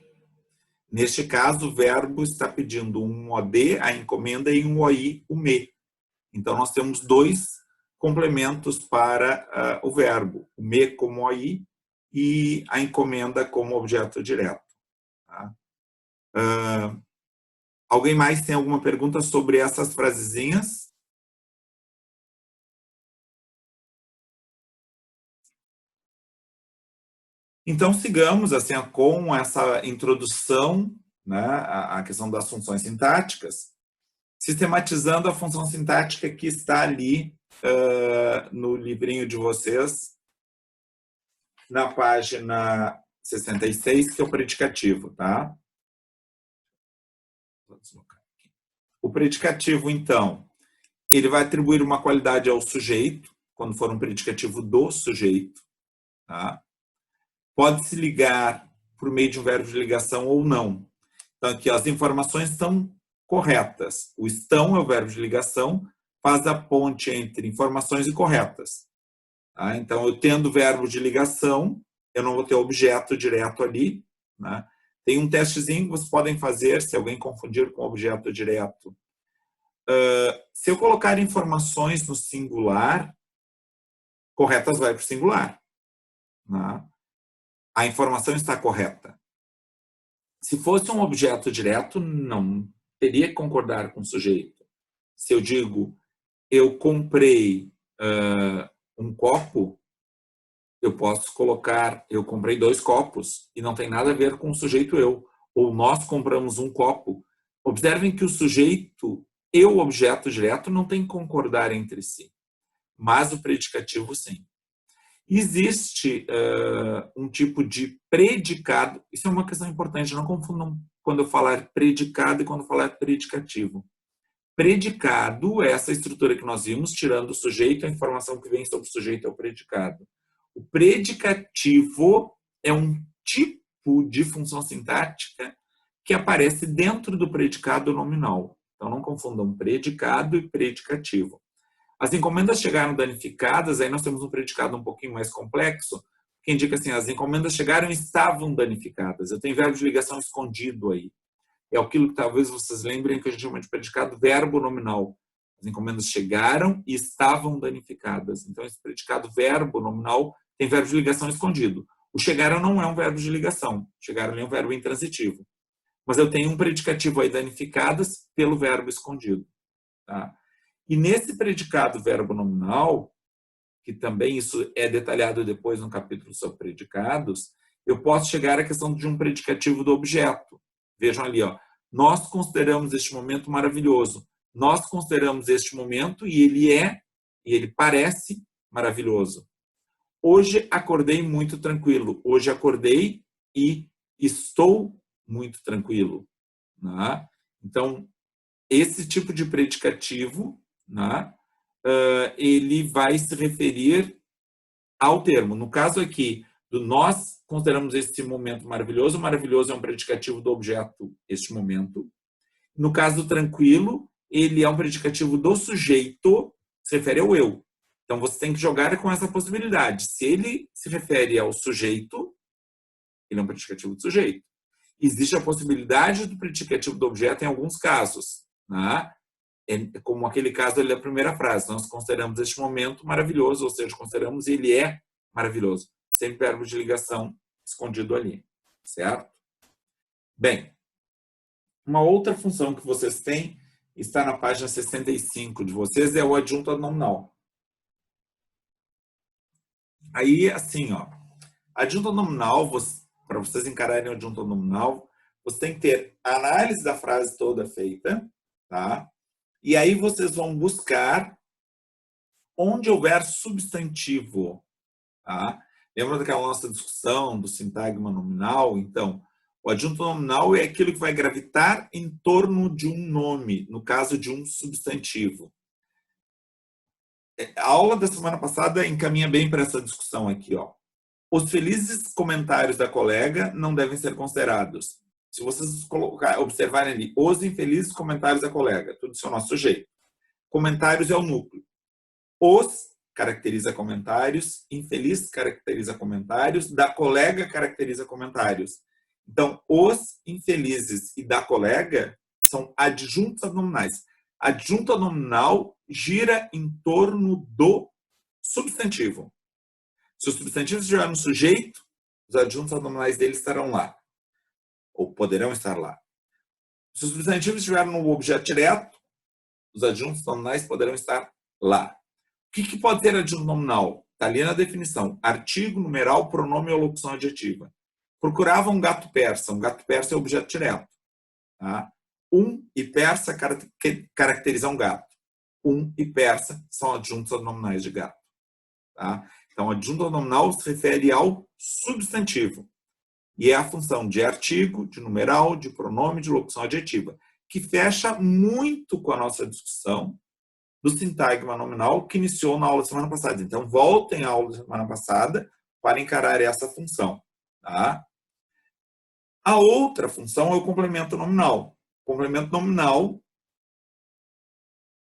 Neste caso, o verbo está pedindo um OD, a encomenda, e um OI, o me. Então, nós temos 2 complementos para o verbo. O me como OI e a encomenda como objeto direto. Tá? Alguém mais tem alguma pergunta sobre essas frasezinhas? Então, sigamos assim, com essa introdução né, a questão das funções sintáticas, sistematizando a função sintática que está ali no livrinho de vocês, na página 66, que é o predicativo, tá? O predicativo, então, ele vai atribuir uma qualidade ao sujeito, quando for um predicativo do sujeito, tá? Pode se ligar por meio de um verbo de ligação ou não. Então, aqui, as informações estão corretas. O estão é o verbo de ligação, faz a ponte entre informações e corretas. Tá? Então, eu tendo verbo de ligação, eu não vou ter objeto direto ali, né? Tem um testezinho que vocês podem fazer, se alguém confundir com objeto direto. Se eu colocar informações no singular, corretas vai para o singular, né? A informação está correta. Se fosse um objeto direto, não teria que concordar com o sujeito. Se eu digo, eu comprei um copo, eu posso colocar, eu comprei 2 copos, e não tem nada a ver com o sujeito eu. Ou nós compramos um copo. Observem que o sujeito e o objeto direto não tem que concordar entre si. Mas o predicativo, sim. Existe um tipo de predicado. Isso é uma questão importante. Não confundam quando eu falar predicado e quando eu falar predicativo. Predicado é essa estrutura que nós vimos, tirando o sujeito, a informação que vem sobre o sujeito é o predicado. O predicativo é um tipo de função sintática que aparece dentro do predicado nominal. Então, não confundam predicado e predicativo. As encomendas chegaram danificadas, aí nós temos um predicado um pouquinho mais complexo, que indica assim, as encomendas chegaram e estavam danificadas. Eu tenho verbo de ligação escondido aí. É aquilo que talvez vocês lembrem que a gente chama de predicado verbo nominal. As encomendas chegaram e estavam danificadas. Então, esse predicado verbo nominal tem verbo de ligação escondido. O chegaram não é um verbo de ligação. Chegaram é um verbo intransitivo. Mas eu tenho um predicativo aí danificadas pelo verbo escondido. Tá? E nesse predicado verbo nominal, que também isso é detalhado depois no capítulo sobre predicados, eu posso chegar à questão de um predicativo do objeto. Vejam ali, ó, nós consideramos este momento maravilhoso. Nós consideramos este momento e ele parece maravilhoso. Hoje acordei muito tranquilo. Hoje acordei e estou muito tranquilo. Né? Então, esse tipo de predicativo, né, ele vai se referir ao termo. No caso aqui, do nós consideramos este momento maravilhoso, maravilhoso é um predicativo do objeto, este momento. No caso do tranquilo, ele é um predicativo do sujeito, se refere ao eu. Então, você tem que jogar com essa possibilidade. Se ele se refere ao sujeito, ele é um predicativo do sujeito. Existe a possibilidade do predicativo do objeto em alguns casos, né? Como aquele caso ali da primeira frase. Nós consideramos este momento maravilhoso, ou seja, consideramos ele é maravilhoso. Sempre verbo de ligação escondido ali, certo? Bem, uma outra função que vocês têm está na página 65 de vocês, é o adjunto nominal. Aí, assim, ó, adjunto nominal, para vocês encararem o adjunto nominal, você tem que ter a análise da frase toda feita, tá? E aí vocês vão buscar onde houver substantivo, tá? Lembra daquela nossa discussão do sintagma nominal? Então, o adjunto nominal é aquilo que vai gravitar em torno de um nome, no caso de um substantivo. A aula da semana passada encaminha bem para essa discussão aqui, ó. Os felizes comentários da colega não devem ser considerados. Se vocês observarem ali, os infelizes comentários da colega, tudo isso é o nosso sujeito. Comentários é o núcleo. Os caracteriza comentários, infeliz caracteriza comentários, da colega caracteriza comentários. Então, os infelizes e da colega são adjuntos nominais. Adjunto nominal gira em torno do substantivo. Se o substantivo estiver no sujeito, os adjuntos nominais dele estarão lá. Ou poderão estar lá. Se o substantivo estiver no objeto direto, os adjuntos nominais poderão estar lá. O que pode ser adjunto nominal? Está ali na definição. Artigo, numeral, pronome ou locução adjetiva. Procurava um gato persa. Um gato persa é objeto direto. Tá? Um e persa caracterizam um gato. Um e persa são adjuntos nominais de gato. Tá? Então, adjunto nominal se refere ao substantivo. E é a função de artigo, de numeral, de pronome, de locução adjetiva, que fecha muito com a nossa discussão do sintagma nominal que iniciou na aula da semana passada. Então, voltem à aula da semana passada para encarar essa função. Tá? A outra função é o complemento nominal. O complemento nominal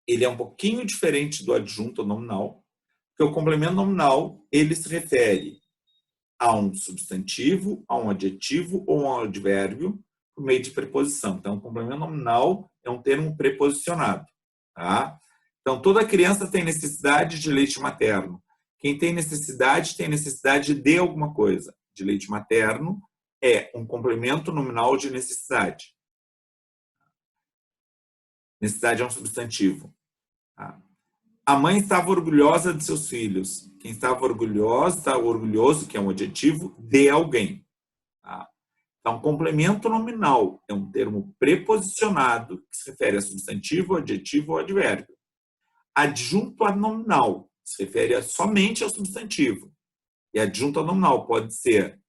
ele é um pouquinho diferente do adjunto nominal, porque o complemento nominal ele se refere a um substantivo, a um adjetivo ou a um advérbio por meio de preposição. Então, o complemento nominal é um termo preposicionado. Tá? Então, toda criança tem necessidade de leite materno. Quem tem necessidade de alguma coisa. De leite materno é um complemento nominal de necessidade. Necessidade é um substantivo. Tá? A mãe estava orgulhosa de seus filhos. Quem estava orgulhoso, que é um adjetivo, de alguém. Tá? Então, complemento nominal é um termo preposicionado que se refere a substantivo, adjetivo ou advérbio. Adjunto a nominal se refere somente ao substantivo. E adjunto a nominal pode ser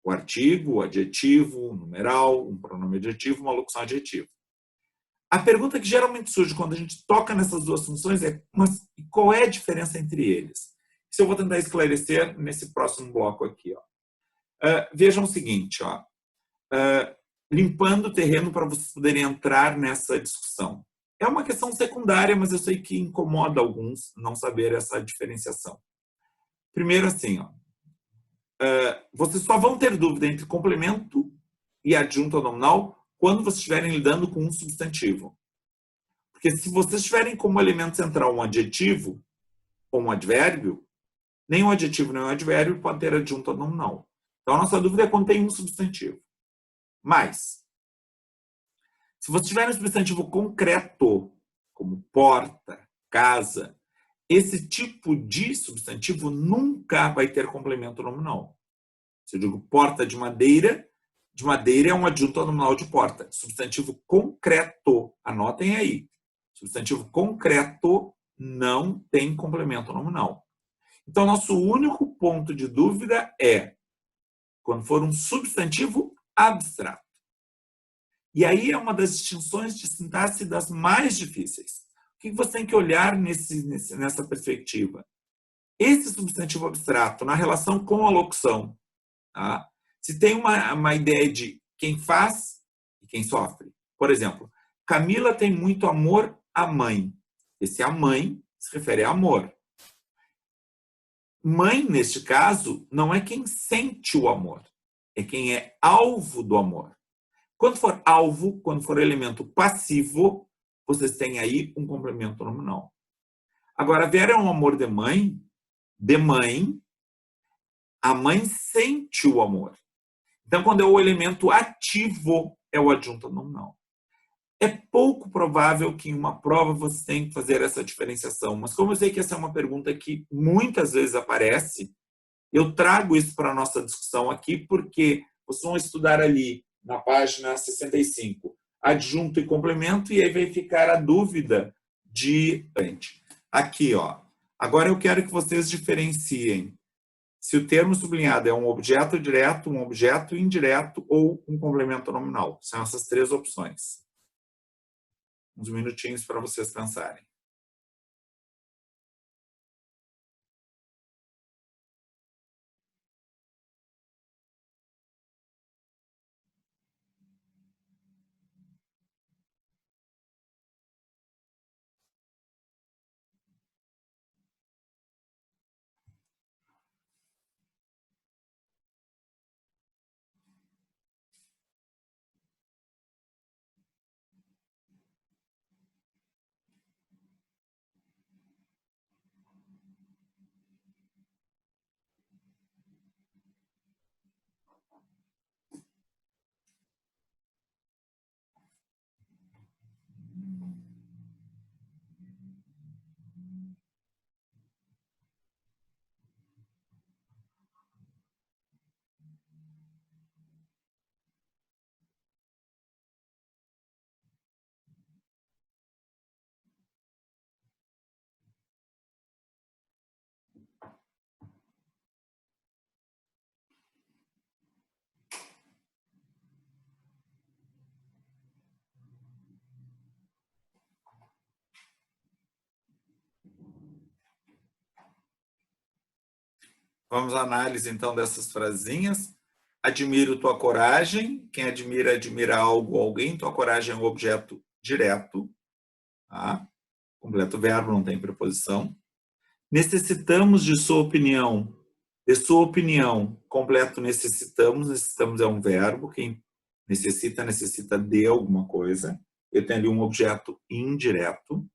o artigo, o adjetivo, o numeral, um pronome adjetivo, uma locução adjetiva. A pergunta que geralmente surge quando a gente toca nessas duas funções é: mas qual é a diferença entre eles? Isso eu vou tentar esclarecer nesse próximo bloco aqui. Ó. Vejam o seguinte, ó. Limpando o terreno para vocês poderem entrar nessa discussão. É uma questão secundária, mas eu sei que incomoda alguns não saber essa diferenciação. Primeiro assim, ó. Vocês só vão ter dúvida entre complemento e adjunto nominal quando vocês estiverem lidando com um substantivo. Porque se vocês tiverem como elemento central um adjetivo ou um advérbio, nem o adjetivo nem o advérbio pode ter adjunto nominal. Então, a nossa dúvida é quando tem um substantivo. Mas, se você tiver um substantivo concreto, como porta, casa, esse tipo de substantivo nunca vai ter complemento nominal. Se eu digo porta de madeira é um adjunto nominal de porta. Substantivo concreto, anotem aí. Substantivo concreto não tem complemento nominal. Então, nosso único ponto de dúvida é quando for um substantivo abstrato. E aí é uma das distinções de sintaxe das mais difíceis. O que você tem que olhar nessa perspectiva? Esse substantivo abstrato, na relação com a locução, tá? Se tem uma ideia de quem faz e quem sofre. Por exemplo, Camila tem muito amor à mãe. Esse a mãe se refere a amor. Mãe, neste caso, não é quem sente o amor. É quem é alvo do amor. Quando for alvo, quando for elemento passivo, vocês têm aí um complemento nominal. Agora, Vera é um amor de mãe, a mãe sente o amor. Então, quando é o elemento ativo, é o adjunto nominal. É pouco provável que em uma prova você tenha que fazer essa diferenciação, mas como eu sei que essa é uma pergunta que muitas vezes aparece, eu trago isso para a nossa discussão aqui, porque vocês vão estudar ali na página 65, adjunto e complemento, e aí vai ficar a dúvida de... Aqui, ó. Agora eu quero que vocês diferenciem se o termo sublinhado é um objeto direto, um objeto indireto ou um complemento nominal. São essas três opções. Uns minutinhos para vocês pensarem. Vamos à análise, então, dessas frasinhas. Admiro tua coragem. Quem admira, admira algo ou alguém. Tua coragem é um objeto direto. Tá? Completo verbo, não tem preposição. Necessitamos de sua opinião. De sua opinião, completo necessitamos. Necessitamos é um verbo. Quem necessita, necessita de alguma coisa. Eu tenho ali um objeto indireto.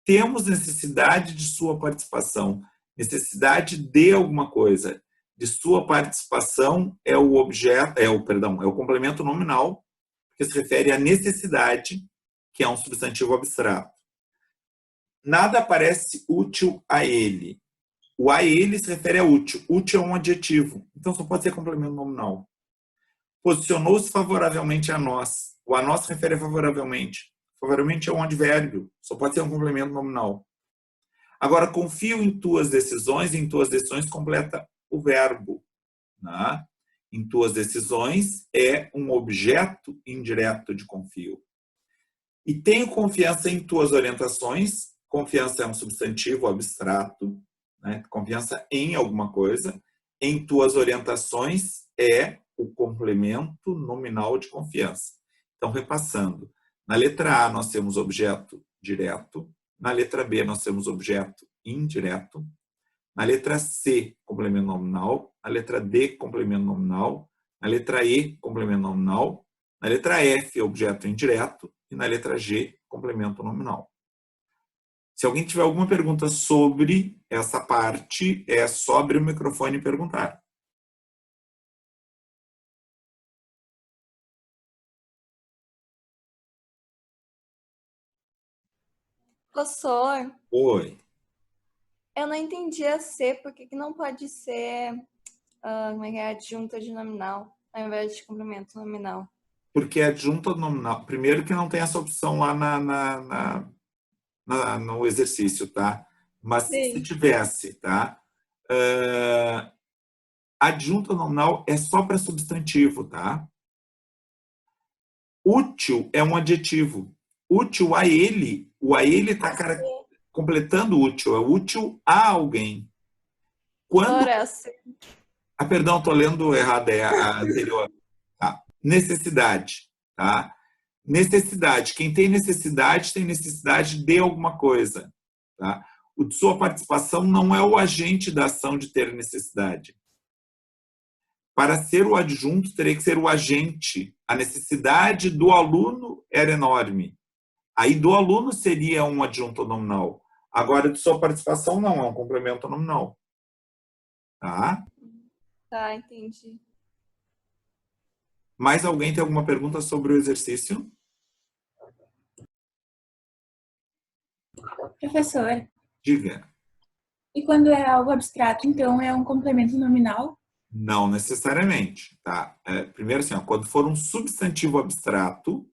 Temos necessidade de sua participação. Necessidade de alguma coisa. De sua participação é o objeto, é o complemento nominal, que se refere à necessidade, que é um substantivo abstrato. Nada parece útil a ele. O a ele se refere a útil. Útil é um adjetivo, então só pode ser complemento nominal. Posicionou-se favoravelmente a nós. O a nós se refere a favoravelmente. Favoravelmente é um advérbio, só pode ser um complemento nominal. Agora, confio em tuas decisões, em tuas decisões completa o verbo. Né? Em tuas decisões é um objeto indireto de confio. E tenho confiança em tuas orientações. Confiança é um substantivo abstrato, né? Confiança em alguma coisa. Em tuas orientações é o complemento nominal de confiança. Então, repassando. Na letra A, nós temos objeto direto. Na letra B, nós temos objeto indireto. Na letra C, complemento nominal. Na letra D, complemento nominal. Na letra E, complemento nominal. Na letra F, objeto indireto. E na letra G, complemento nominal. Se alguém tiver alguma pergunta sobre essa parte, é só abrir o microfone e perguntar. Professor, Oi. eu não entendi a C, por que não pode ser como é que é, adjunta de nominal, ao invés de complemento nominal? Porque adjunta nominal, primeiro que não tem essa opção lá no exercício, tá? Mas Sim. se tivesse, tá? Adjunta nominal é só para substantivo, tá? Útil é um adjetivo. Útil a ele, o a ele está completando útil, é útil a alguém. Quando... perdão, estou lendo errado, é a anterior. Tá. Necessidade, tá? Necessidade. Quem tem necessidade de alguma coisa, tá? O de sua participação não é o agente da ação de ter necessidade. Para ser o adjunto, teria que ser o agente. A necessidade do aluno era enorme. Aí do aluno seria um adjunto nominal. Agora, de sua participação, não, é um complemento nominal. Tá? Tá, entendi. Mais alguém tem alguma pergunta sobre o exercício? Professor, Diga. e quando é algo abstrato, então é um complemento nominal? Não necessariamente, tá? Primeiro assim, ó, quando for um substantivo abstrato,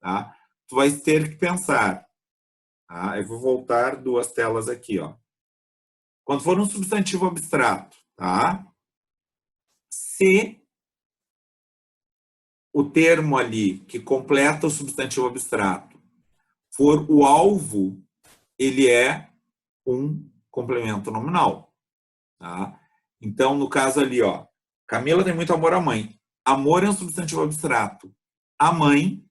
tá? Tu vai ter que pensar. Tá? Eu vou voltar 2 telas aqui, ó. Quando for um substantivo abstrato, tá? Se o termo ali que completa o substantivo abstrato for o alvo, ele é um complemento nominal, tá? Então, no caso ali, ó, Camila tem muito amor à mãe. Amor é um substantivo abstrato. A mãe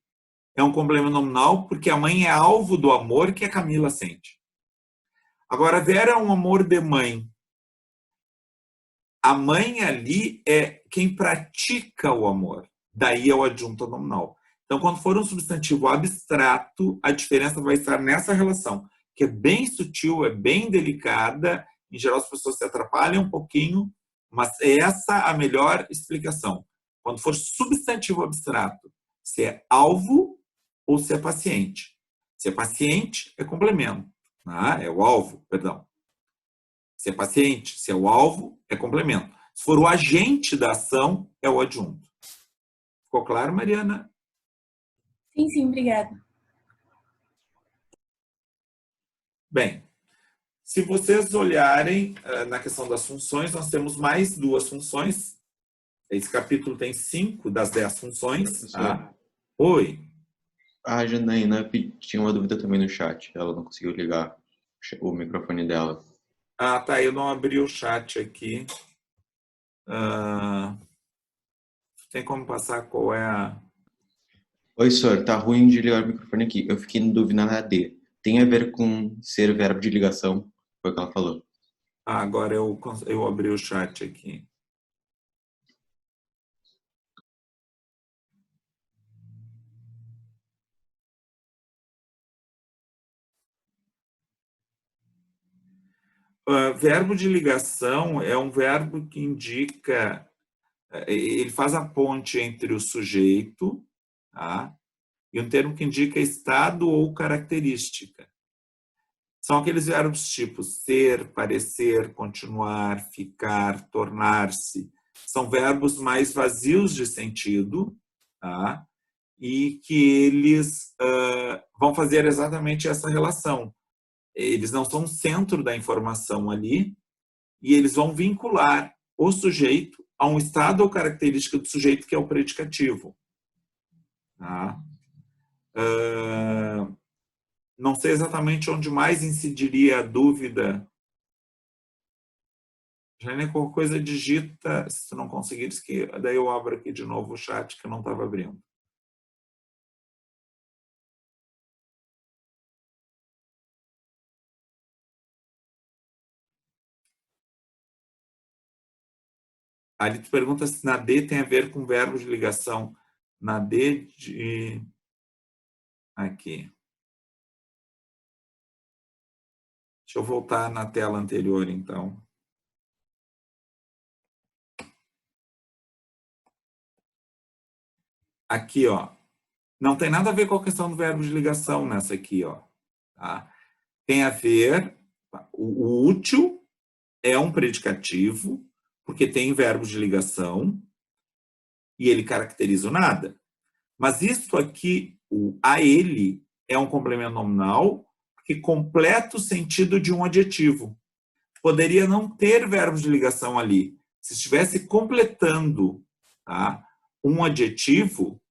é um complemento nominal porque a mãe é alvo do amor que a Camila sente. Agora, Vera é um amor de mãe. A mãe ali é quem pratica o amor. Daí é o adjunto nominal. Então, quando for um substantivo abstrato, a diferença vai estar nessa relação, que é bem sutil, é bem delicada. Em geral, as pessoas se atrapalham um pouquinho, mas é essa a melhor explicação. Quando for substantivo abstrato, se é alvo ou se é paciente. Se é paciente, é complemento. É o alvo, perdão. Se é paciente, se é o alvo, é complemento. Se for o agente da ação, é o adjunto. Ficou claro, Mariana? Sim, obrigada. Bem, se vocês olharem na questão das funções, nós temos mais 2 funções. Esse capítulo tem 5 das 10 funções. Tá? Oi. A Janaína tinha uma dúvida também no chat. Ela não conseguiu ligar o microfone dela. Ah, tá, eu não abri o chat aqui. Tem como passar qual é a... Oi, senhor, tá ruim de ligar o microfone aqui. Eu fiquei em dúvida na D. Tem a ver com ser verbo de ligação? Foi o que ela falou. Ah, agora eu abri o chat aqui. Verbo de ligação é um verbo que indica, ele faz a ponte entre o sujeito, tá? E um termo que indica estado ou característica. São aqueles verbos tipo ser, parecer, continuar, ficar, tornar-se. São verbos mais vazios de sentido, tá? E que eles vão fazer exatamente essa relação. Eles não são o centro da informação ali, e eles vão vincular o sujeito a um estado ou característica do sujeito que é o predicativo. Tá? Não sei exatamente onde mais incidiria a dúvida. Jane, qualquer coisa digita, se tu não conseguires, que daí eu abro aqui de novo o chat que eu não estava abrindo. Ali tu pergunta se na D tem a ver com verbos de ligação. Na D de... Aqui. Deixa eu voltar na tela anterior, então. Aqui, ó. Não tem nada a ver com a questão do verbo de ligação nessa aqui, ó. Tá? Tem a ver... O útil é um predicativo, porque tem verbos de ligação, e ele caracteriza o nada. Mas isso aqui, o a ele, é um complemento nominal que completa o sentido de um adjetivo. Poderia não ter verbos de ligação ali. Se estivesse completando, tá, um adjetivo,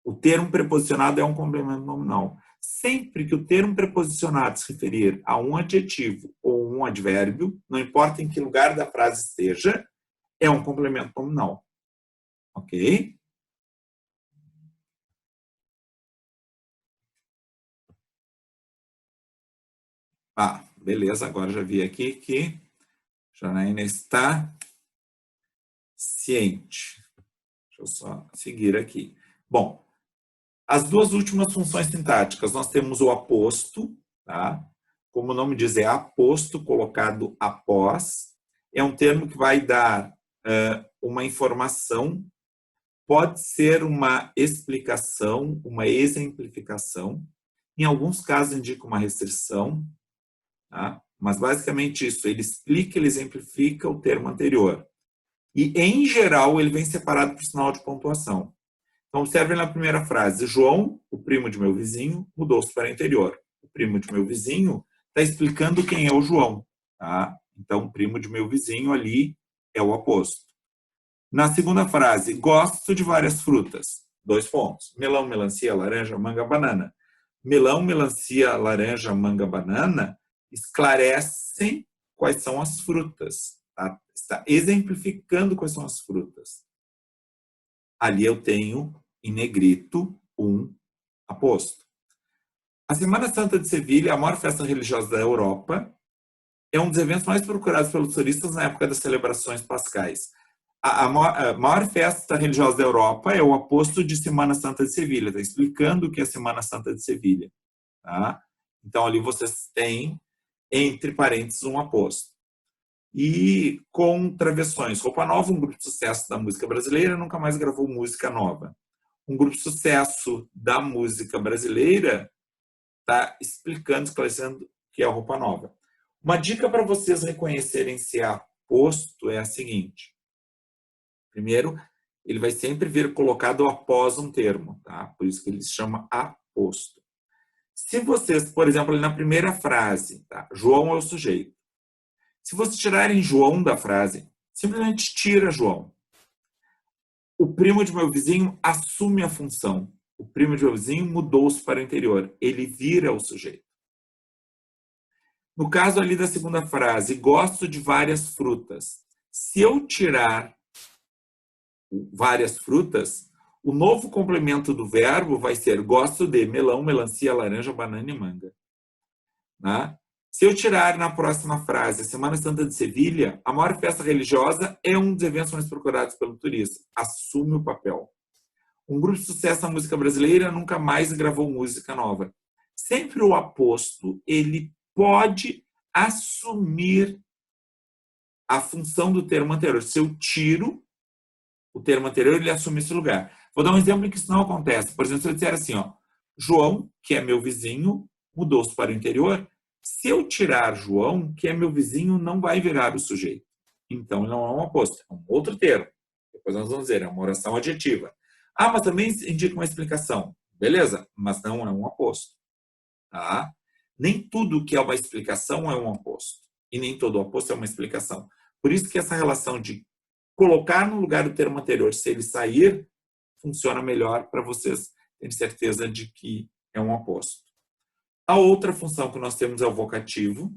o termo preposicionado é um complemento nominal. Sempre que o termo preposicionado se referir a um adjetivo ou um advérbio, não importa em que lugar da frase esteja, é um complemento nominal. Ok? Ah, beleza, agora já vi aqui que Janaína está ciente. Deixa eu só seguir aqui. Bom, as duas últimas funções sintáticas, nós temos o aposto, tá? Como o nome diz, é aposto colocado após. É um termo que vai dar uma informação, pode ser uma explicação, uma exemplificação. Em alguns casos indica uma restrição, tá? Mas basicamente isso, ele explica, ele exemplifica o termo anterior. E, em geral, ele vem separado por sinal de pontuação. Então, observem na primeira frase. João, o primo de meu vizinho, mudou-se para o interior. O primo de meu vizinho está explicando quem é o João. Tá? Então, o primo de meu vizinho ali é o aposto. Na segunda frase, gosto de várias frutas. 2 pontos. Melão, melancia, laranja, manga, banana. Melão, melancia, laranja, manga, banana esclarecem quais são as frutas. Tá? Está exemplificando quais são as frutas. Ali eu tenho, em negrito, um aposto. A Semana Santa de Sevilha, a maior festa religiosa da Europa, é um dos eventos mais procurados pelos turistas na época das celebrações pascais. A maior festa religiosa da Europa é o aposto de Semana Santa de Sevilha. Está explicando o que é a Semana Santa de Sevilha. Tá? Então, ali vocês têm, entre parênteses, um aposto. E com travessões. Roupa Nova, um grupo de sucesso da música brasileira, nunca mais gravou música nova. Um grupo de sucesso da música brasileira está explicando, esclarecendo que é a Roupa Nova. Uma dica para vocês reconhecerem se é aposto é a seguinte. Primeiro, ele vai sempre vir colocado após um termo, tá? Por isso que ele se chama aposto. Se vocês, por exemplo, na primeira frase, tá? João é o sujeito. Se vocês tirarem João da frase, simplesmente tira João. O primo de meu vizinho assume a função. O primo de meu vizinho mudou-se para o interior. Ele vira o sujeito. No caso ali da segunda frase, gosto de várias frutas. Se eu tirar várias frutas, o novo complemento do verbo vai ser gosto de melão, melancia, laranja, banana e manga. Né? Se eu tirar na próxima frase a Semana Santa de Sevilha, a maior festa religiosa é um dos eventos mais procurados pelo turista. Assume o papel. Um grupo de sucesso na música brasileira nunca mais gravou música nova. Sempre o aposto, ele pode assumir a função do termo anterior. Se eu tiro o termo anterior, ele assume esse lugar. Vou dar um exemplo em que isso não acontece. Por exemplo, se eu disser assim, ó, João, que é meu vizinho, mudou-se para o interior. Se eu tirar João, que é meu vizinho, não vai virar o sujeito. Então, não é um aposto, é um outro termo. Depois nós vamos dizer, é uma oração adjetiva. Ah, mas também indica uma explicação. Beleza, mas não é um aposto. Tá? Nem tudo que é uma explicação é um aposto. E nem todo aposto é uma explicação. Por isso que essa relação de colocar no lugar do termo anterior, se ele sair, funciona melhor para vocês terem certeza de que é um aposto. A outra função que nós temos é o vocativo.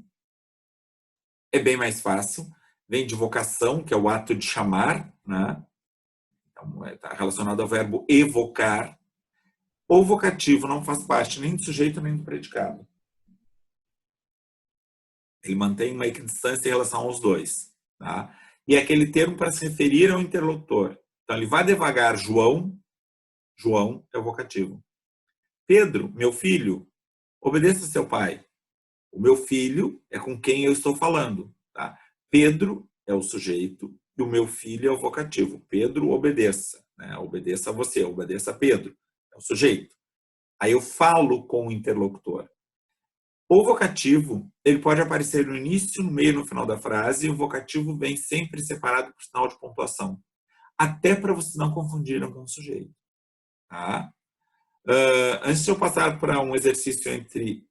É bem mais fácil. Vem de vocação, que é o ato de chamar, né? Então, está relacionado ao verbo evocar. O vocativo não faz parte nem do sujeito nem do predicado. Ele mantém uma equidistância em relação aos dois. Tá? E é aquele termo para se referir ao interlocutor. Então, ele vai devagar, João. João é o vocativo. Pedro, meu filho, obedeça seu pai. O meu filho é com quem eu estou falando. Tá? Pedro é o sujeito e o meu filho é o vocativo. Pedro, obedeça. Né? Obedeça a você, obedeça a Pedro. É o sujeito. Aí eu falo com o interlocutor. O vocativo, ele pode aparecer no início, no meio e no final da frase, e o vocativo vem sempre separado por sinal de pontuação. Até para vocês não confundirem com o sujeito. Tá? Antes de eu passar para um exercício entre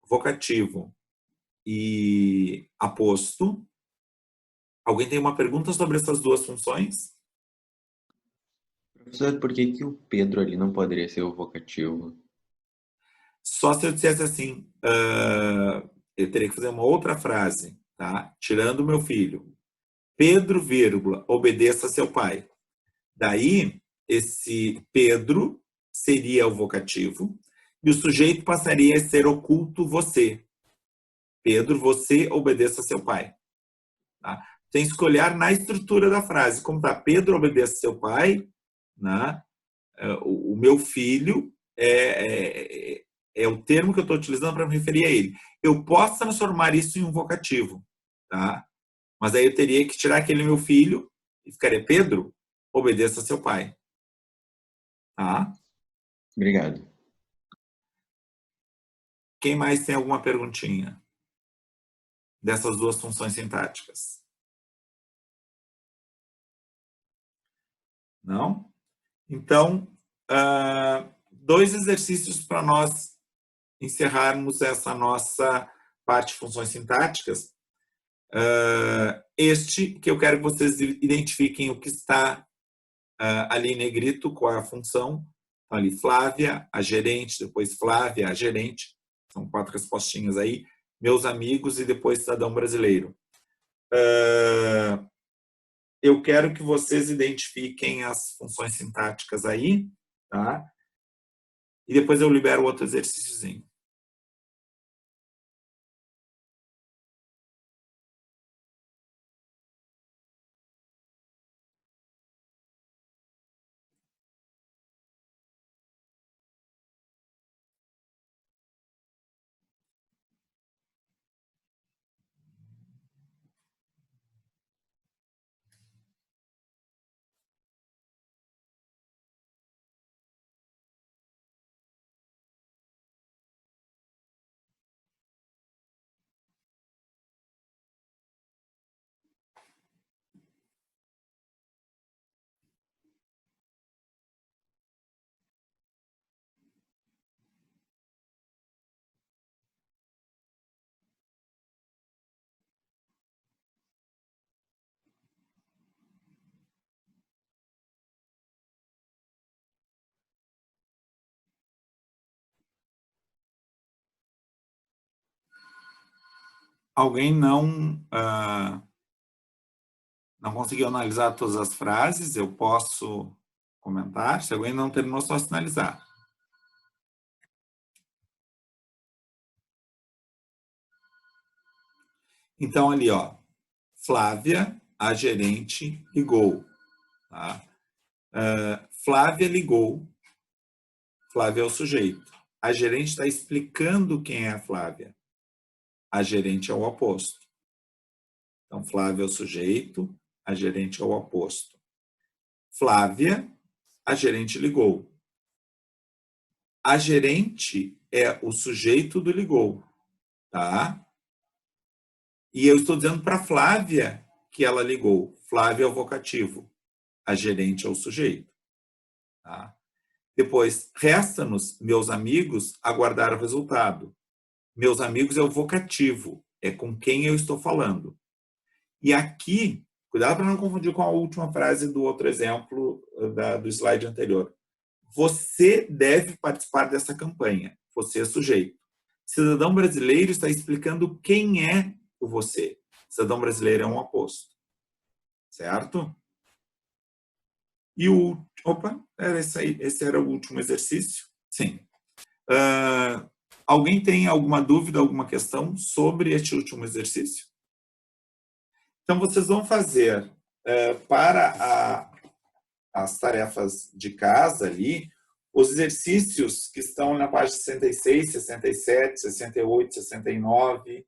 vocativo e aposto, alguém tem uma pergunta sobre essas duas funções? Professor, por que o Pedro ali não poderia ser o vocativo? Só se eu dissesse assim, eu teria que fazer uma outra frase, tá? Tirando o meu filho. Pedro, vírgula, obedeça a seu pai. Daí, esse Pedro seria o vocativo e o sujeito passaria a ser oculto você. Pedro, você obedeça a seu pai. Tá? Tem que escolher na estrutura da frase. Como está? Pedro obedeça a seu pai, né? O meu filho é o termo que eu estou utilizando para me referir a ele. Eu posso transformar isso em um vocativo, tá? Mas aí eu teria que tirar aquele meu filho e ficaria Pedro, obedeça a seu pai. Tá? Obrigado. Quem mais tem alguma perguntinha dessas duas funções sintáticas? Não? Então, dois exercícios para nós encerrarmos essa nossa parte de funções sintáticas. Este, que eu quero que vocês identifiquem o que está ali em negrito, qual é a função. Então, ali, Flávia, a gerente, depois Flávia, a gerente. São 4 respostinhas aí. Meus amigos e depois cidadão brasileiro. Eu quero que vocês identifiquem as funções sintáticas aí, tá? E depois eu libero outro exercíciozinho. alguém não conseguiu analisar todas as frases, eu posso comentar. Se alguém não terminou, só sinalizar. Então, ali, ó, Flávia, a gerente, ligou. Tá? Flávia ligou. Flávia é o sujeito. A gerente está explicando quem é a Flávia. A gerente é o oposto. Então, Flávia é o sujeito, a gerente é o oposto. Flávia, a gerente ligou. A gerente é o sujeito do ligou, tá? E eu estou dizendo para Flávia que ela ligou. Flávia é o vocativo. A gerente é o sujeito. Tá? Depois, resta-nos, meus amigos, aguardar o resultado. Meus amigos é o vocativo. É com quem eu estou falando. E aqui, cuidado para não confundir com a última frase do outro exemplo do slide anterior. Você deve participar dessa campanha. Você é sujeito. Cidadão brasileiro está explicando quem é o você. Cidadão brasileiro é um oposto. Certo? E o... Opa, era esse aí. Esse era o último exercício? Sim. Alguém tem alguma dúvida, alguma questão sobre este último exercício? Então, vocês vão fazer para as tarefas de casa ali, os exercícios que estão na página 66, 67, 68, 69,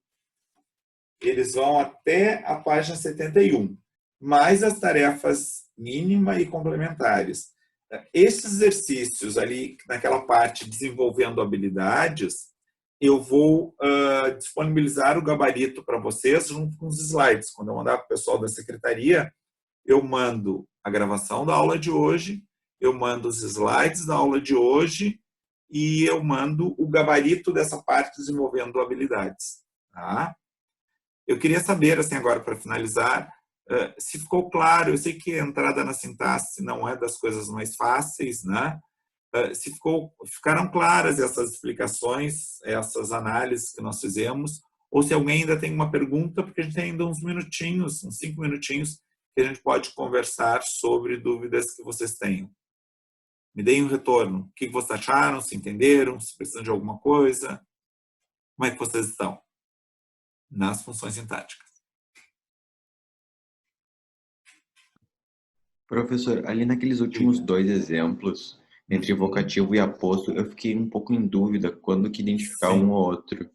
eles vão até a página 71, mais as tarefas mínima e complementares. Esses exercícios ali, naquela parte desenvolvendo habilidades, eu vou disponibilizar o gabarito para vocês junto com os slides. Quando eu mandar para o pessoal da secretaria, eu mando a gravação da aula de hoje, eu mando os slides da aula de hoje e eu mando o gabarito dessa parte desenvolvendo habilidades. Tá? Eu queria saber, assim, agora para finalizar, se ficou claro. Eu sei que a entrada na sintaxe não é das coisas mais fáceis, né? Se ficaram claras essas explicações, essas análises que nós fizemos, ou se alguém ainda tem uma pergunta, porque a gente tem ainda uns minutinhos, uns 5 minutinhos, que a gente pode conversar sobre dúvidas que vocês tenham. Me deem um retorno. O que vocês acharam? Se entenderam? Se precisam de alguma coisa? Como é que vocês estão nas funções sintáticas? Professor, ali naqueles últimos 2 exemplos, entre vocativo e aposto, eu fiquei um pouco em dúvida quando que identificar um ou outro.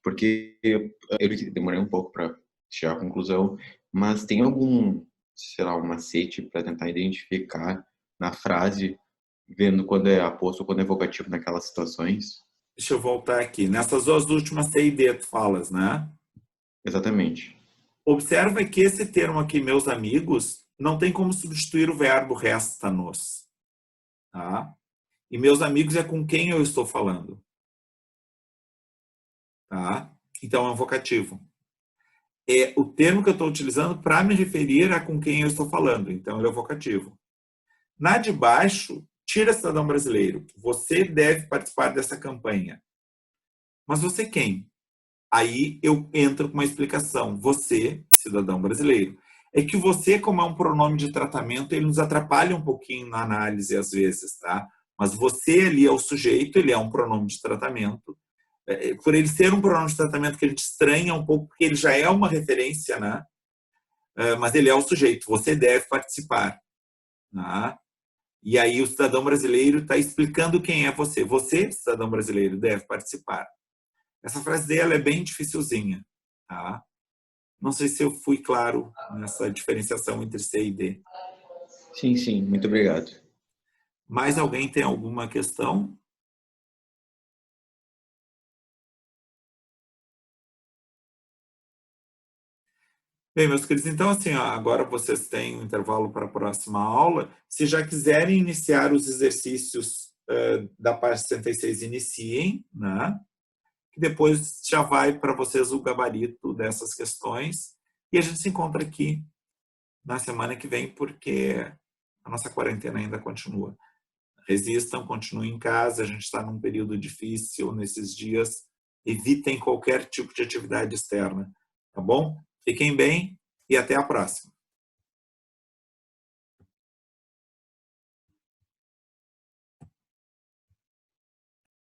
Porque eu demorei um pouco para chegar à conclusão, mas tem algum, sei lá, um macete para tentar identificar na frase, vendo quando é aposto ou quando é vocativo naquelas situações? Deixa eu voltar aqui. Nessas 2 últimas C e D, tu falas, né? Exatamente. Observa que esse termo aqui, meus amigos, não tem como substituir o verbo resta-nos. Tá? E meus amigos é com quem eu estou falando. Tá? Então, é um vocativo. É o termo que eu estou utilizando para me referir a com quem eu estou falando. Então, ele é vocativo. Na de baixo, tira cidadão brasileiro. Você deve participar dessa campanha. Mas você quem? Aí eu entro com uma explicação. Você, cidadão brasileiro. É que você, como é um pronome de tratamento, ele nos atrapalha um pouquinho na análise às vezes, tá? Mas você ali é o sujeito, ele é um pronome de tratamento. Por ele ser um pronome de tratamento que a gente estranha um pouco, porque ele já é uma referência, né? Mas ele é o sujeito. Você deve participar. Né? E aí o cidadão brasileiro está explicando quem é você. Você, cidadão brasileiro, deve participar. Essa frase dela é bem dificilzinha. Tá? Não sei se eu fui claro nessa diferenciação entre C e D. Sim, sim. Muito obrigado. Mais alguém tem alguma questão? Bem, meus queridos, então assim, ó, agora vocês têm um intervalo para a próxima aula. Se já quiserem iniciar os exercícios da parte 66, iniciem, né? Que depois já vai para vocês o gabarito dessas questões. E a gente se encontra aqui na semana que vem, porque a nossa quarentena ainda continua. Resistam, continuem em casa, a gente está num período difícil nesses dias. Evitem qualquer tipo de atividade externa. Tá bom? Fiquem bem e até a próxima.